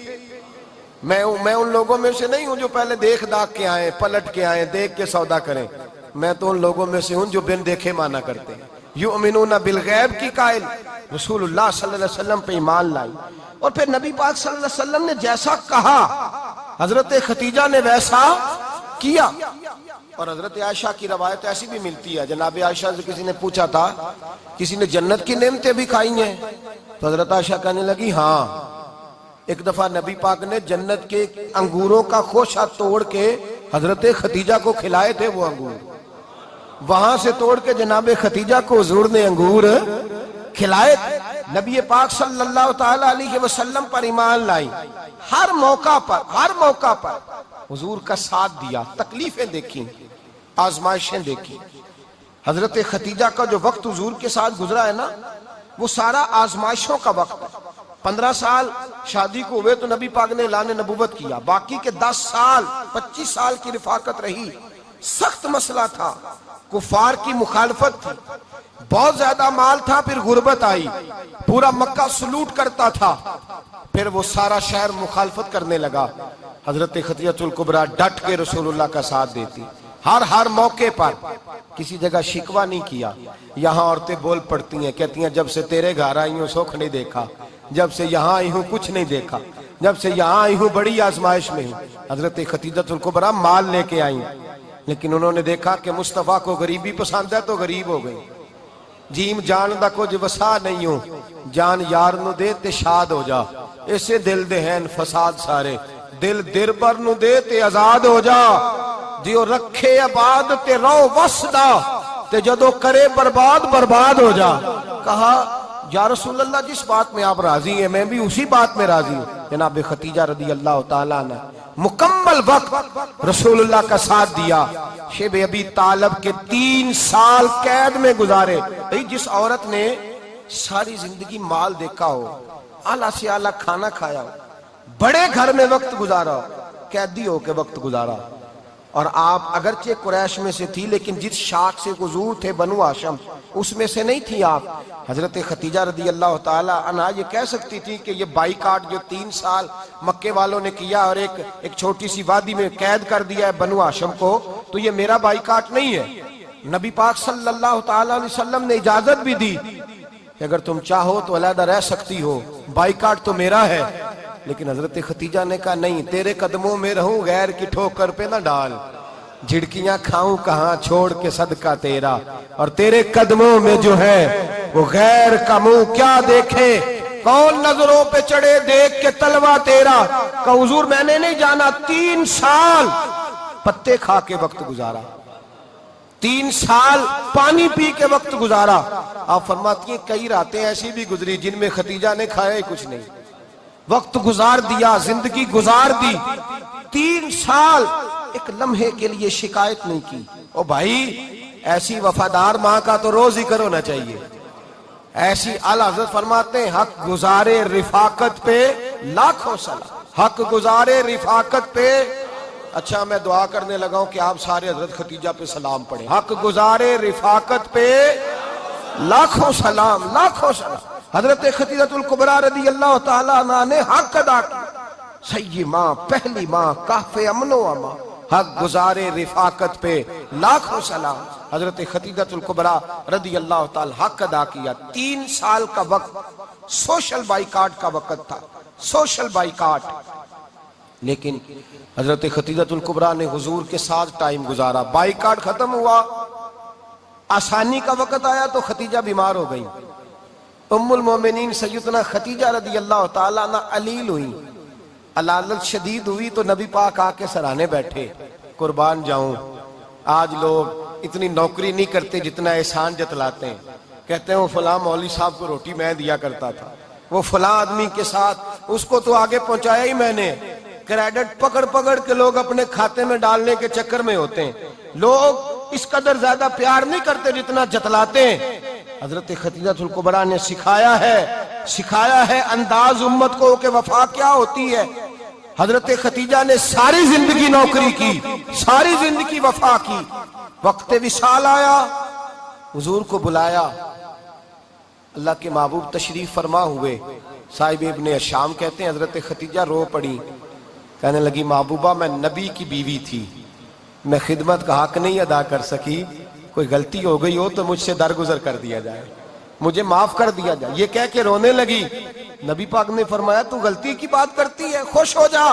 میں ان لوگوں میں سے نہیں ہوں جو پہلے دیکھ داکھ کے آئیں، پلٹ کے آئیں، دیکھ کے سودا کریں. میں تو ان لوگوں میں سے ہوں جو بن دیکھے مانا کرتے ہیں. یؤمنون بالغیب کی قائل رسول اللہ صلی اللہ علیہ وسلم پہ ایمان لائی. اور پھر نبی پاک صلی اللہ علیہ وسلم نے جیسا کہا حضرت خدیجہ نے ویسا کیا. اور حضرت عائشہ کی روایت ایسی بھی ملتی ہے، جناب عائشہ سے کسی نے پوچھا تھا کسی نے جنت کی نعمتیں بھی کھائی ہیں؟ تو حضرت عائشہ کہنے لگی ہاں، ایک دفعہ نبی پاک نے جنت کے انگوروں کا خوشہ توڑ کے حضرت خدیجہ کو کھلائے تھے. وہ انگور وہاں سے توڑ کے جناب خدیجہ کو حضور نے انگور کھلائے تھے. نبی پاک صلی اللہ تعالی علیہ وسلم پر ایمان لائی. ہر موقع پر حضور کا ساتھ دیا. تکلیفیں دیکھی، آزمائشیں دیکھی. حضرت خدیجہ کا جو وقت حضور کے ساتھ گزرا ہے نا، وہ سارا آزمائشوں کا وقت ہے. 15 سال شادی کو ہوئے تو نبی پاک نے اعلان نبوت کیا. باقی کے 10 سال 25 سال کی رفاقت رہی. سخت مسئلہ تھا، کفار کی مخالفت تھی، بہت زیادہ مال تھا. پھر غربت آئی، پورا مکہ سلوٹ کرتا تھا. پھر وہ سارا شہر مخالفت کرنے لگا. حضرت خدیجہ الکبریٰ ڈٹ کے رسول اللہ کا ساتھ دیتی. ہر موقع پر کسی جگہ شکوہ نہیں کیا. یہاں عورتیں بول پڑتی ہیں، کہتی ہیں جب سے تیرے گھر آئی ہوں سکھ نہیں دیکھا، جب سے یہاں آئی ہوں کچھ نہیں دیکھا، جب سے یہاں آئی ہوں بڑی آزمائش میں ہوں. حضرت خدیجہ الکبریٰ مال لے کے آئیں، لیکن انہوں نے دیکھا کہ مصطفیٰ کو غریبی پسند ہے تو غریب ہو گئی. جیم جان دا کچھ وسا نہیں ہوں، جان یار نو دے تے شاد ہو جا. اسے دل دے ہیں فساد سارے، دل در بر نو دے تے آزاد ہو جا. دیو رکھے آباد تے رو وسدا، تے جدو کرے برباد ہو جا. کہا یا رسول اللہ جس بات میں آپ راضی ہیں میں بھی اسی بات میں راضی ہوں. جناب خدیجہ رضی اللہ تعالیٰ عنہ مکمل وقت رسول اللہ کا ساتھ دیا. شیب ابی طالب کے 3 سال قید میں گزارے. جس عورت نے ساری زندگی مال دیکھا ہو، اعلیٰ سے اعلیٰ کھانا کھایا ہو، بڑے گھر میں وقت گزارا ہو، قیدی ہو کے وقت گزارا. اور آپ اگرچہ قریش میں سے تھی لیکن جس شاخ سے حضور تھے بنو ہاشم اس میں سے نہیں تھی آپ. حضرت خدیجہ رضی اللہ تعالی عنہ یہ کہہ سکتی تھی کہ یہ بائیکاٹ جو 3 سال مکے والوں نے کیا اور ایک چھوٹی سی وادی میں قید کر دیا ہے بنو ہاشم کو، تو یہ میرا بائیکاٹ نہیں ہے. نبی پاک صلی اللہ تعالی علیہ وسلم نے اجازت بھی دی کہ اگر تم چاہو تو علیحدہ رہ سکتی ہو، بائیکاٹ تو میرا ہے. لیکن حضرت خدیجہ نے کہا نہیں، تیرے قدموں میں رہوں غیر کی ٹھوکر پہ نہ ڈال. جھڑکیاں کھاؤں کہاں چھوڑ کے صدقہ تیرا، اور تیرے قدموں میں جو ہے وہ غیر کا منہ کیا دیکھے. کون نظروں پہ چڑھے دیکھ کے تلوا تیرا. کہ حضور میں نے نہیں جانا. 3 سال پتے کھا کے وقت گزارا، 3 سال پانی پی کے وقت گزارا. آپ فرماتی ہیں کئی راتیں ایسی بھی گزری جن میں خدیجہ نے کھایا ہی کچھ نہیں، وقت گزار دیا، زندگی گزار دی. 3 سال ایک لمحے کے لیے شکایت نہیں کی. او بھائی ایسی وفادار ماں کا تو روز ذکر ہونا چاہیے. ایسی اعلیٰ حضرت فرماتے ہیں حق گزارے رفاقت پہ لاکھوں سلام. حق گزارے رفاقت پہ. اچھا میں دعا کرنے لگا ہوں کہ آپ سارے حضرت خدیجہ پہ سلام پڑھیں. حق گزارے رفاقت پہ لاکھوں سلام، لاکھوں سلام. حضرت خدیجہ الکبریٰ رضی اللہ تعالیٰ عنہ نے حق ادا کی. سیدی ماں، پہلی ماں، کہف امن و امان. حق گزارے رفاقت پہ لاکھوں سلام. حضرت خدیجہ الکبریٰ رضی اللہ تعالی حق ادا کیا. 3 سال کا وقت سوشل بائیکاٹ کا وقت تھا، سوشل بائیکاٹ. لیکن حضرت خدیجہ الکبریٰ نے حضور کے ساتھ ٹائم گزارا. بائیکاٹ ختم ہوا، آسانی کا وقت آیا تو خدیجہ بیمار ہو گئی. ام المومنین سیدنا خدیجہ رضی اللہ تعالیٰ عنہ علیل ہوئی، علالت شدید ہوئی تو نبی پاک آ کے سرانے بیٹھے. قربان جاؤں آج لوگ اتنی نوکری نہیں کرتے جتنا احسان جتلاتے ہیں. کہتے ہیں وہ فلاں مولوی صاحب کو روٹی میں دیا کرتا تھا، وہ فلاں آدمی کے ساتھ اس کو تو آگے پہنچایا ہی میں نے. کریڈٹ پکڑ کے لوگ اپنے کھاتے میں ڈالنے کے چکر میں ہوتے ہیں. لوگ اس قدر زیادہ پیار نہیں کرتے جتنا جتلاتے ہیں. حضرت خدیجہ الکبریٰ نے سکھایا ہے انداز امت کو کہ وفا کیا ہوتی ہے. حضرت خدیجہ نے ساری زندگی نوکری کی، ساری زندگی وفا کی. وقت وصال آیا، حضور کو بلایا. اللہ کے محبوب تشریف فرما ہوئے. صاحب ابن شام کہتے ہیں حضرت خدیجہ رو پڑی. کہنے لگی محبوبہ میں نبی کی بیوی تھی، میں خدمت کا حق نہیں ادا کر سکی، کوئی غلطی ہو گئی ہو تو مجھ سے درگزر کر دیا جائے، مجھے معاف کر دیا جائے۔ یہ کہہ کے رونے لگی۔ نبی پاک نے فرمایا تو غلطی کی بات کرتی ہے، خوش ہو جا،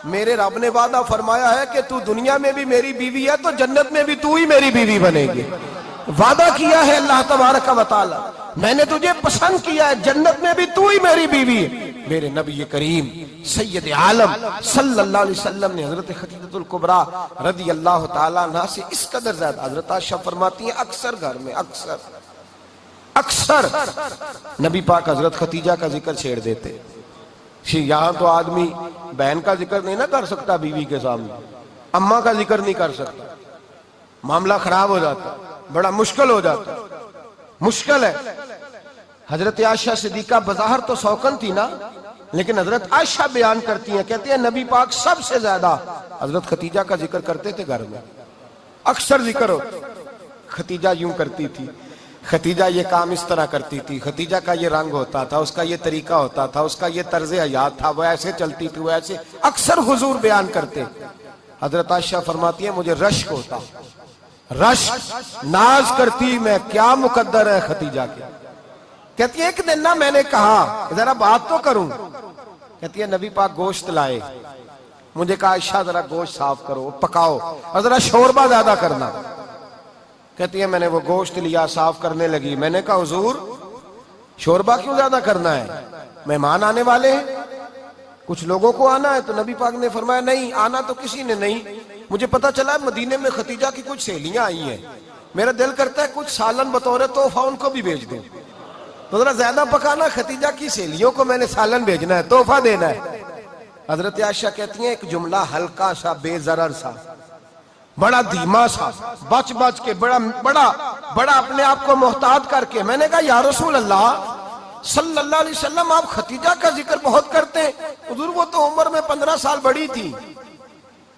میرے رب نے وعدہ فرمایا ہے کہ تو دنیا میں بھی میری بیوی ہے تو جنت میں بھی تو ہی میری بیوی بنے گی۔ وعدہ کیا ہے اللہ تبارک و تعالی، میں نے تجھے پسند کیا ہے، جنت میں بھی تو ہی میری بیوی ہے۔ میرے نبی کریم سید عالم صلی اللہ علیہ وسلم نے حضرت خدیجہ الکبریٰ رضی اللہ تعالیٰ عنہ سے اس قدر زیادہ، حضرت عائشہ فرماتی ہیں اکثر گھر میں اکثر نبی پاک حضرت خدیجہ کا ذکر چھیڑ دیتے۔ یہاں تو آدمی بہن کا ذکر نہیں نہ کر سکتا بیوی کے سامنے، اماں کا ذکر نہیں کر سکتا، معاملہ خراب ہو جاتا، بڑا مشکل ہو جاتا، مشکل ہے۔ حضرت عائشہ صدیقہ بظاہر تو سوکن تھی نا، لیکن حضرت عائشہ بیان کرتی ہیں، کہتے ہیں نبی پاک سب سے زیادہ حضرت خدیجہ کا ذکر کرتے تھے گھر میں، اکثر ذکر ہو۔ خدیجہ یوں کرتی تھی، خدیجہ یہ کام اس طرح کرتی تھی، خدیجہ کا یہ رنگ ہوتا تھا، اس کا یہ طریقہ ہوتا تھا، اس کا یہ طرز حیات تھا، وہ ایسے چلتی تھی، وہ ایسے، اکثر حضور بیان کرتے۔ حضرت عائشہ فرماتی ہیں مجھے رشک ہوتا، رشک، ناز کرتی میں، کیا مقدر ہے خدیجہ کے۔ کہتی ہے ایک دن نا میں نے کہا ذرا بات تو کروں، کہتی ہے نبی پاک گوشت لائے، مجھے کہا عائشہ ذرا گوشت صاف کرو، پکاؤ اور ذرا شوربہ زیادہ کرنا۔ کہتی ہے میں نے وہ گوشت لیا، صاف کرنے لگی، میں نے کہا حضور شوربہ کیوں زیادہ کرنا ہے، مہمان آنے والے ہیں، کچھ لوگوں کو آنا ہے۔ تو نبی پاک نے فرمایا نہیں، آنا تو کسی نے نہیں، مجھے پتا چلا مدینے میں خدیجہ کی کچھ سہیلیاں آئی ہیں، میرا دل کرتا ہے کچھ سالن بطور تحفہ ان کو بھی بھیج دوں، تو ذرا زیادہ پکانا، خدیجہ کی سہیلیوں کو میں نے سالن بھیجنا ہے، تحفہ دینا ہے۔ حضرت عائشہ کہتی ہیں ایک جملہ ہلکا سا، بے ضرر سا، بڑا دھیما سا، بچ کے بڑا اپنے آپ کو محتاط کر کے، میں نے کہا یا رسول اللہ صلی اللہ علیہ وسلم آپ خدیجہ کا ذکر بہت کرتے ہیں، حضور وہ تو عمر میں 15 سال بڑی تھی۔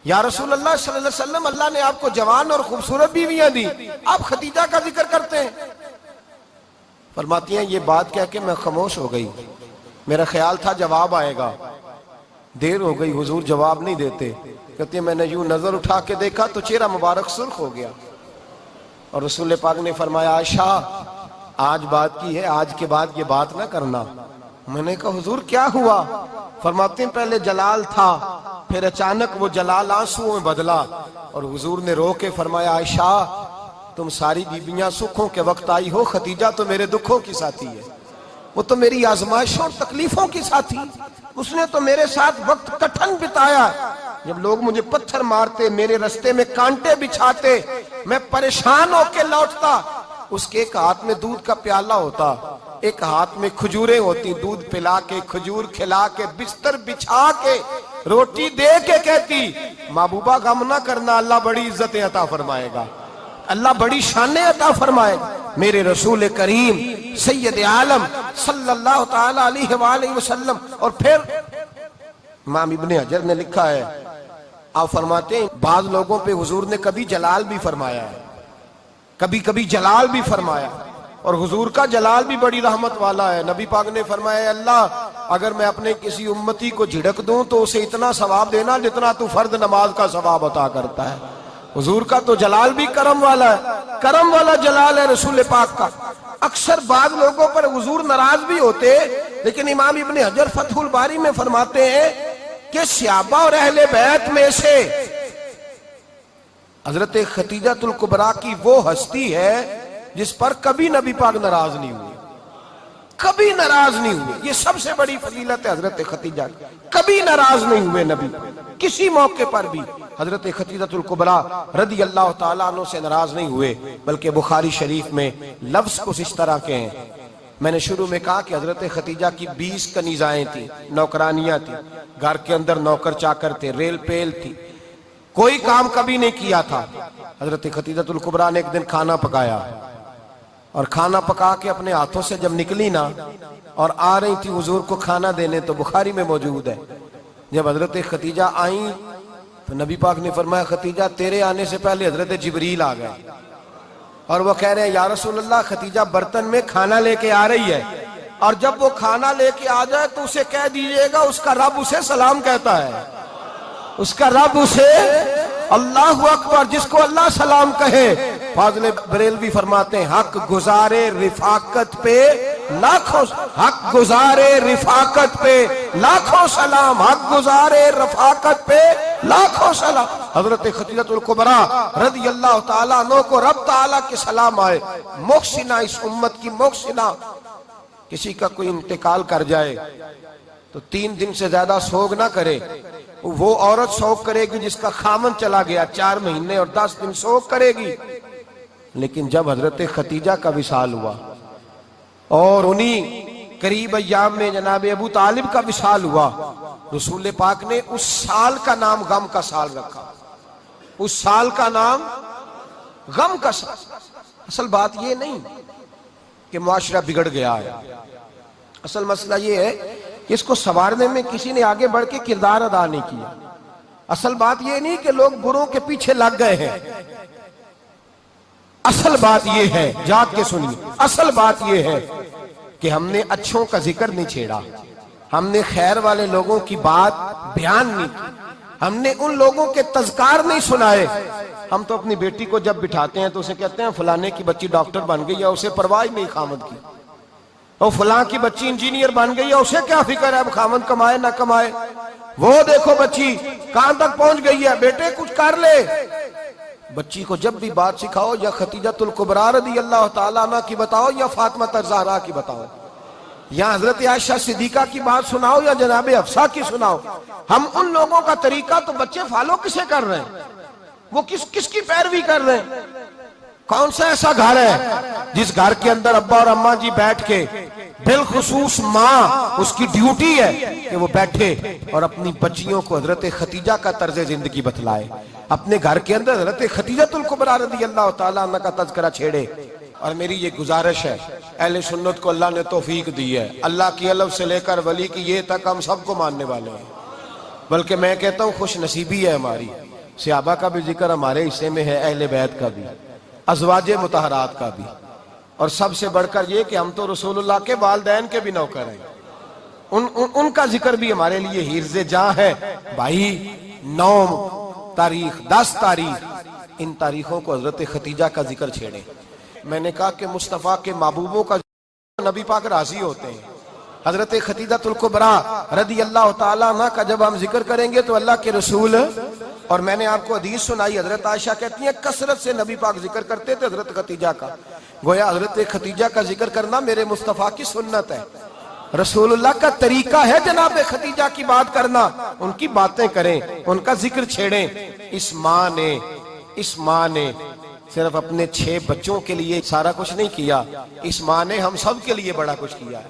یا رسول اللہ صلی اللہ علیہ وسلم اللہ نے آپ کو جوان اور خوبصورت بیویاں دی، آپ خدیجہ کا ذکر کرتے ہیں۔ فرماتی ہیں یہ بات کہہ کے میں خاموش ہو گئی، میرا خیال تھا جواب آئے گا، دیر ہو گئی، حضور جواب نہیں دیتے۔ کہتے ہیں میں نے یوں نظر اٹھا کے دیکھا تو چہرہ مبارک سرخ ہو گیا، اور رسول پاک نے فرمایا عائشہ آج بات کی ہے، آج کے بعد یہ بات نہ کرنا۔ میں نے کہا حضور کیا ہوا؟ فرماتے ہیں پہلے جلال تھا، پھر اچانک وہ جلال آنسوؤں میں بدلا، اور حضور نے رو کے فرمایا عائشہ تم ساری بیویاں سکھوں کے وقت آئی ہو، خدیجہ تو میرے دکھوں کی ساتھی ہے، وہ تو میری آزمائشوں اور تکلیفوں کی ساتھی، اس نے تو میرے ساتھ وقت کٹھن بتایا، جب لوگ مجھے پتھر مارتے، میرے رستے میں کانٹے بچھاتے، میں پریشان ہو کے لوٹتا، اس کے ایک ہاتھ میں دودھ کا پیالہ ہوتا، ایک ہاتھ میں کھجوریں ہوتی، دودھ پلا کے، کھجور کھلا کے، بستر بچھا کے، روٹی دے کے کہتی محبوبہ غم نہ کرنا، اللہ بڑی عزتیں عطا فرمائے گا، اللہ بڑی شانیں عطا فرمائے گا۔ میرے رسول کریم سید عالم صلی اللہ تعالی علیہ وآلہ وسلم۔ اور پھر امام ابن حجر نے لکھا ہے، آپ فرماتے ہیں بعض لوگوں پہ حضور نے کبھی جلال بھی فرمایا ہے، کبھی جلال بھی فرمایا، اور حضور کا جلال بھی بڑی رحمت والا ہے۔ نبی پاک نے فرمایا اللہ اگر میں اپنے کسی امتی کو جھڑک دوں تو اسے اتنا ثواب دینا جتنا تو فرض نماز کا ثواب عطا کرتا ہے۔ حضور کا تو جلال بھی کرم والا ہے، کرم والا جلال ہے رسول پاک کا۔ اکثر بعض لوگوں پر حضور ناراض بھی ہوتے، لیکن امام ابن حجر فتح الباری میں فرماتے ہیں کہ صحابہ اور اہل بیت میں سے حضرت خدیجہ الکبریٰ کی وہ ہستی ہے جس پر کبھی نبی پاک ناراض نہیں ہوئے، کبھی ناراض نہیں ہوئے۔ یہ سب سے بڑی فضیلت ہے حضرت خدیجہ، کبھی ناراض نہیں ہوئے نبی، کسی موقع پر بھی حضرت خدیجہ الکبریٰ رضی اللہ تعالیٰ عنہ سے ناراض نہیں ہوئے، بلکہ بخاری شریف میں لفظ کچھ اس طرح کے ہیں۔ میں نے شروع میں کہا کہ حضرت خدیجہ کی 20 کنیزائیں تھیں، نوکرانیاں تھیں، گھر کے اندر نوکر چاکر تھے، ریل پیل تھی، کوئی کام کبھی نہیں کیا تھا۔ حضرت خدیجہ الکبریٰ نے ایک دن کھانا پکایا، اور کھانا پکا کے اپنے ہاتھوں سے جب نکلی نا اور آ رہی تھی حضور کو کھانا دینے، تو بخاری میں موجود ہے جب حضرت خدیجہ آئیں تو نبی پاک نے فرمایا خدیجہ تیرے آنے سے پہلے حضرت جبریل آ گئے، اور وہ کہہ رہے ہیں یا رسول اللہ خدیجہ برتن میں کھانا لے کے آ رہی ہے، اور جب وہ کھانا لے کے آ جائے تو اسے کہہ دیجئے گا اس کا رب اسے سلام کہتا ہے۔ اس کا رب اسے اللہ اکبر، جس کو اللہ سلام کہے. فاضل بریلوی فرماتے ہیں حق گزارے رفاقت پہ لاکھوں، حق گزارے رفاقت پہ لاکھوں سلام، حق گزارے رفاقت پہ لاکھوں سلام. حضرت خدیجہ الکبریٰ رضی اللہ تعالیٰ عنہ کو رب تعالیٰ کے سلام آئے. محسنہ، اس امت کی محسنہ. کسی کا کوئی انتقال کر جائے تو 3 دن سے زیادہ سوگ نہ کرے. وہ عورت سوگ کرے گی جس کا خامن چلا گیا، 4 مہینے اور 10 دن سوگ کرے گی. لیکن جب حضرت خدیجہ کا وصال ہوا اور انہی قریب ایام میں جناب ابو طالب کا وصال ہوا، رسول پاک نے اس سال کا نام غم کا سال رکھا. اس سال کا نام غم کا سال. اصل بات یہ نہیں کہ معاشرہ بگڑ گیا ہے، اصل مسئلہ یہ ہے کہ اس کو سنوارنے میں کسی نے آگے بڑھ کے کردار ادا نہیں کیا. اصل بات یہ نہیں کہ لوگ بروں کے پیچھے لگ گئے ہیں. اصل بات یہ ہے، جاگ کے سنیے، اصل بات یہ ہے کہ ہم نے اچھوں کا ذکر نہیں چھیڑا، ہم نے خیر والے لوگوں کی بات بیان نہیں کی، ہم نے ان لوگوں کے تذکار نہیں سنائے. ہم تو اپنی بیٹی کو جب بٹھاتے ہیں تو اسے کہتے ہیں فلانے کی بچی ڈاکٹر بن گئی ہے، اسے پرواہ نہیں خامد کی. اور فلاں کی بچی انجینئر بن گئی ہے، اسے کیا فکر ہے اب خامد کمائے نہ کمائے. وہ دیکھو بچی کہاں تک پہنچ گئی ہے، بیٹے کچھ کر لے. بچی کو جب بھی بات سکھاؤ یا خدیجہ الکبریٰ رضی اللہ تعالیٰ عنہ کی بتاؤ یا فاطمہ الزہرا کی بتاؤ، یا حضرت عائشہ صدیقہ کی بات سناؤ یا جناب حفصہ کی سناؤ. ہم ان لوگوں کا طریقہ تو بچے فالو کسے کر رہے ہیں، وہ کس کی پیروی کر رہے ہیں. کون سا ایسا گھر ہے جس گھر کے اندر ابا اور اماں جی بیٹھ کے، بالخصوص ماں اس کی ڈیوٹی ہے کہ وہ بیٹھے اور اپنی بچیوں کو حضرت خدیجہ کا طرز زندگی بتلائے، اپنے گھر کے اندر حضرت خدیجہ الکبریٰ رضی اللہ تعالیٰ عنہ کا تذکرہ چھیڑے. اور میری یہ گزارش ہے، اہل سنت کو اللہ نے توفیق دی ہے، اللہ کی الف سے لے کر ولی کی یہ تک ہم سب کو ماننے والے ہیں. بلکہ میں کہتا ہوں خوش نصیبی ہے ہماری، صحابہ کا بھی ذکر ہمارے حصے میں ہے، اہل بیت کا بھی، ازواج مطہرات کا بھی، اور سب سے بڑھ کر یہ کہ ہم تو رسول اللہ کے والدین کے بھی نوکر ہیں. ان کا ذکر بھی ہمارے لیے حرز جاں ہے. بھائی 9 تاریخ 10 تاریخ ان تاریخوں کو حضرت خدیجہ کا ذکر چھیڑے. میں نے کہا کہ مصطفیٰ کے محبوبوں کا نبی پاک راضی ہوتے ہیں. حضرت خدیجہ الکبریٰ رضی اللہ تعالیٰ عنہ کا جب ہم ذکر کریں گے تو اللہ کے رسول، اور میں نے آپ کو حدیث سنائی، حضرت عائشہ کہتی ہیں کثرت سے نبی پاک ذکر کرتے تھے حضرت خدیجہ کا. گویا حضرت خدیجہ کا ذکر کرنا میرے مصطفیٰ کی سنت ہے، رسول اللہ کا طریقہ ہے جناب خدیجہ کی بات کرنا. ان کی باتیں کریں، ان کا ذکر چھیڑیں. اس ماں نے صرف اپنے 6 بچوں کے لیے سارا کچھ نہیں کیا، اس ماں نے ہم سب کے لیے بڑا کچھ کیا.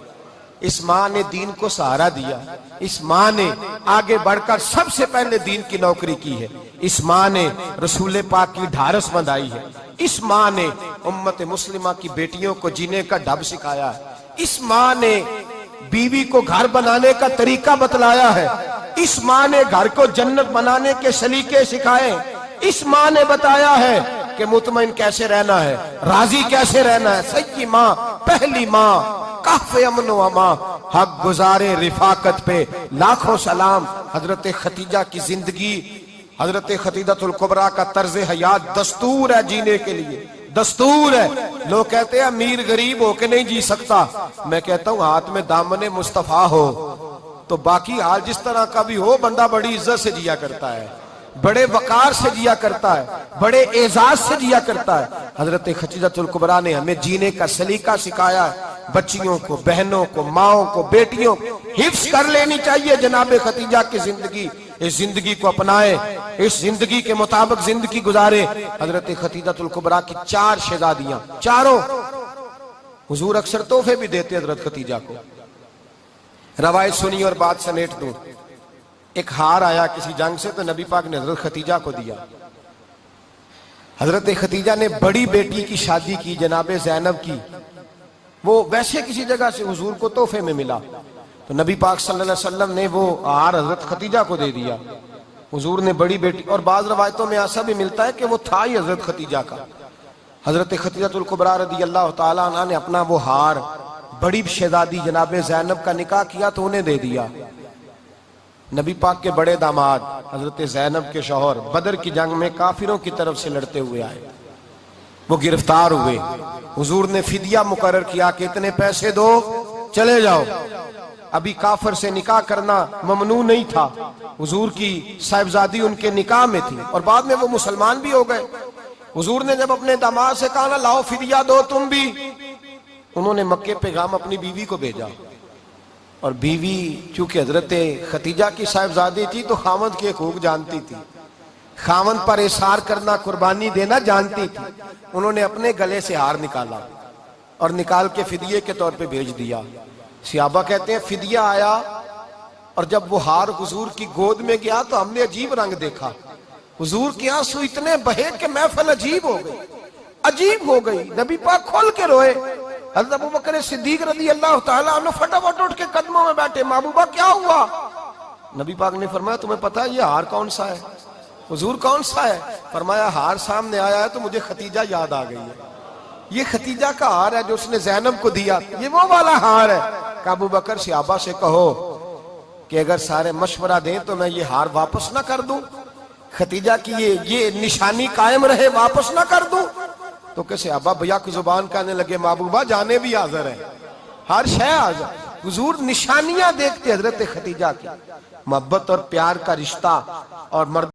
اس ماں نے دین کو سہارا دیا، اس ماں نے آگے بڑھ کر سب سے پہلے دین کی نوکری کی ہے، اس ماں نے رسول پاک کی ڈھارس بندھائی ہے، اس ماں نے امت مسلمہ کی بیٹیوں کو جینے کا ڈھب سکھایا ہے، اس ماں نے بیوی کو گھر بنانے کا طریقہ بتلایا ہے، اس ماں نے گھر کو جنت بنانے کے سلیقے سکھائے، اس ماں نے بتایا ہے کہ مطمئن کیسے رہنا ہے، راضی کیسے رہنا ہے. سچی ماں، پہلی ماں، کہف امن و امان، حق گزارے رفاقت پہ لاکھوں سلام. حضرت خدیجہ کی زندگی، حضرت خدیجہ الکبریٰ کا طرز حیات دستور ہے جینے کے لیے، دستور ہے. لوگ کہتے ہیں امیر غریب ہو کے نہیں جی سکتا، میں کہتا ہوں ہاتھ میں دامن مصطفیٰ ہو تو باقی حال جس طرح کا بھی ہو بندہ بڑی عزت سے جیا کرتا ہے، بڑے وقار سے جیا کرتا ہے، بڑے اعزاز سے جیا کرتا ہے. حضرت خدیجہ الکبریٰ نے ہمیں جینے کا سلیقہ سکھایا ہے. بچیوں کو، بہنوں کو، ماؤں کو، بیٹیوں حفظ کر لینی چاہیے جناب خدیجہ کی زندگی. اس زندگی کو اپنائے، اس زندگی کے مطابق زندگی گزارے. حضرت خدیجہ الکبریٰ کی 4 شہزادیاں، چاروں حضور اکثر تحفے بھی دیتے حضرت خدیجہ کو. روایت سنی اور بات سمیٹ دوں. ایک ہار آیا کسی جنگ سے تو نبی پاک نے حضرت خدیجہ کو دیا. حضرت خدیجہ نے بڑی بیٹی کی شادی کی جناب زینب کی، وہ ویسے کسی جگہ سے حضور کو تحفے میں ملا تو نبی پاک صلی اللہ علیہ وسلم نے وہ ہار حضرت خدیجہ کو دے دیا. حضور نے بڑی بیٹی، اور بعض روایتوں میں ایسا بھی ملتا ہے کہ وہ تھا ہی حضرت خدیجہ کا. حضرت خدیجہ الکبریٰ رضی اللہ تعالیٰ عنہ نے اپنا وہ ہار بڑی شہزادی جناب زینب کا نکاح کیا تو انہیں دے دیا. نبی پاک کے بڑے داماد حضرت زینب کے شوہر بدر کی جنگ میں کافروں کی طرف سے لڑتے ہوئے آئے، وہ گرفتار ہوئے، حضور نے فدیہ مقرر کیا کہ اتنے پیسے دو چلے جاؤ۔ ابھی کافر سے نکاح کرنا ممنوع نہیں تھا، حضور کی صاحبزادی ان کے نکاح میں تھی اور بعد میں وہ مسلمان بھی ہو گئے۔ حضور نے جب اپنے داماد سے کہا نا لاؤ فدیہ دو تم بھی، انہوں نے مکے پیغام اپنی بیوی کو بھیجا، اور بیوی چونکہ حضرت ختیجہ کی صاحبزادی تھی تو خاوند کے حقوق جانتی تھی، خاوند پر احسار کرنا، قربانی دینا جانتی تھی۔ انہوں نے اپنے گلے سے ہار نکالا اور نکال کے فدیے کے طور پہ بھیج دیا۔ صحابہ کہتے ہیں فدیہ آیا اور جب وہ ہار حضور کی گود میں گیا تو ہم نے عجیب رنگ دیکھا، حضور کے آنسو اتنے بہے کہ محفل عجیب ہو گئی، نبی پاک کھول کے روئے۔ حضرت ابوبکر صدیق رضی اللہ تعالیٰ عنہ فٹافٹ اٹھ کے قدموں میں بیٹھے، محبوبہ کیا ہوا؟ نبی پاک نے فرمایا تمہیں پتہ ہے یہ ہار کون سا ہے؟ حضور کون سا ہے؟ فرمایا ہار سامنے آیا ہے تو مجھے ختیجہ یاد آ گئی ہے، یہ ختیجہ کا ہار ہے جو اس نے زینب کو دیا، یہ وہ والا ہار ہے۔ کہ ابوبکر صحابہ سے کہو کہ اگر سارے مشورہ دیں تو میں یہ ہار واپس نہ کر دوں، ختیجہ کی یہ نشانی قائم رہے، واپس نہ کر دوں؟ تو کہ صحابہ بھیا کی زبان کہنے لگے محبوبہ جانے بھی حاضر ہے، ہر شے حاضر۔ حضور نشانیاں دیکھتے حضرت ختیجہ کی، محبت اور پیار کا رشتہ اور مرد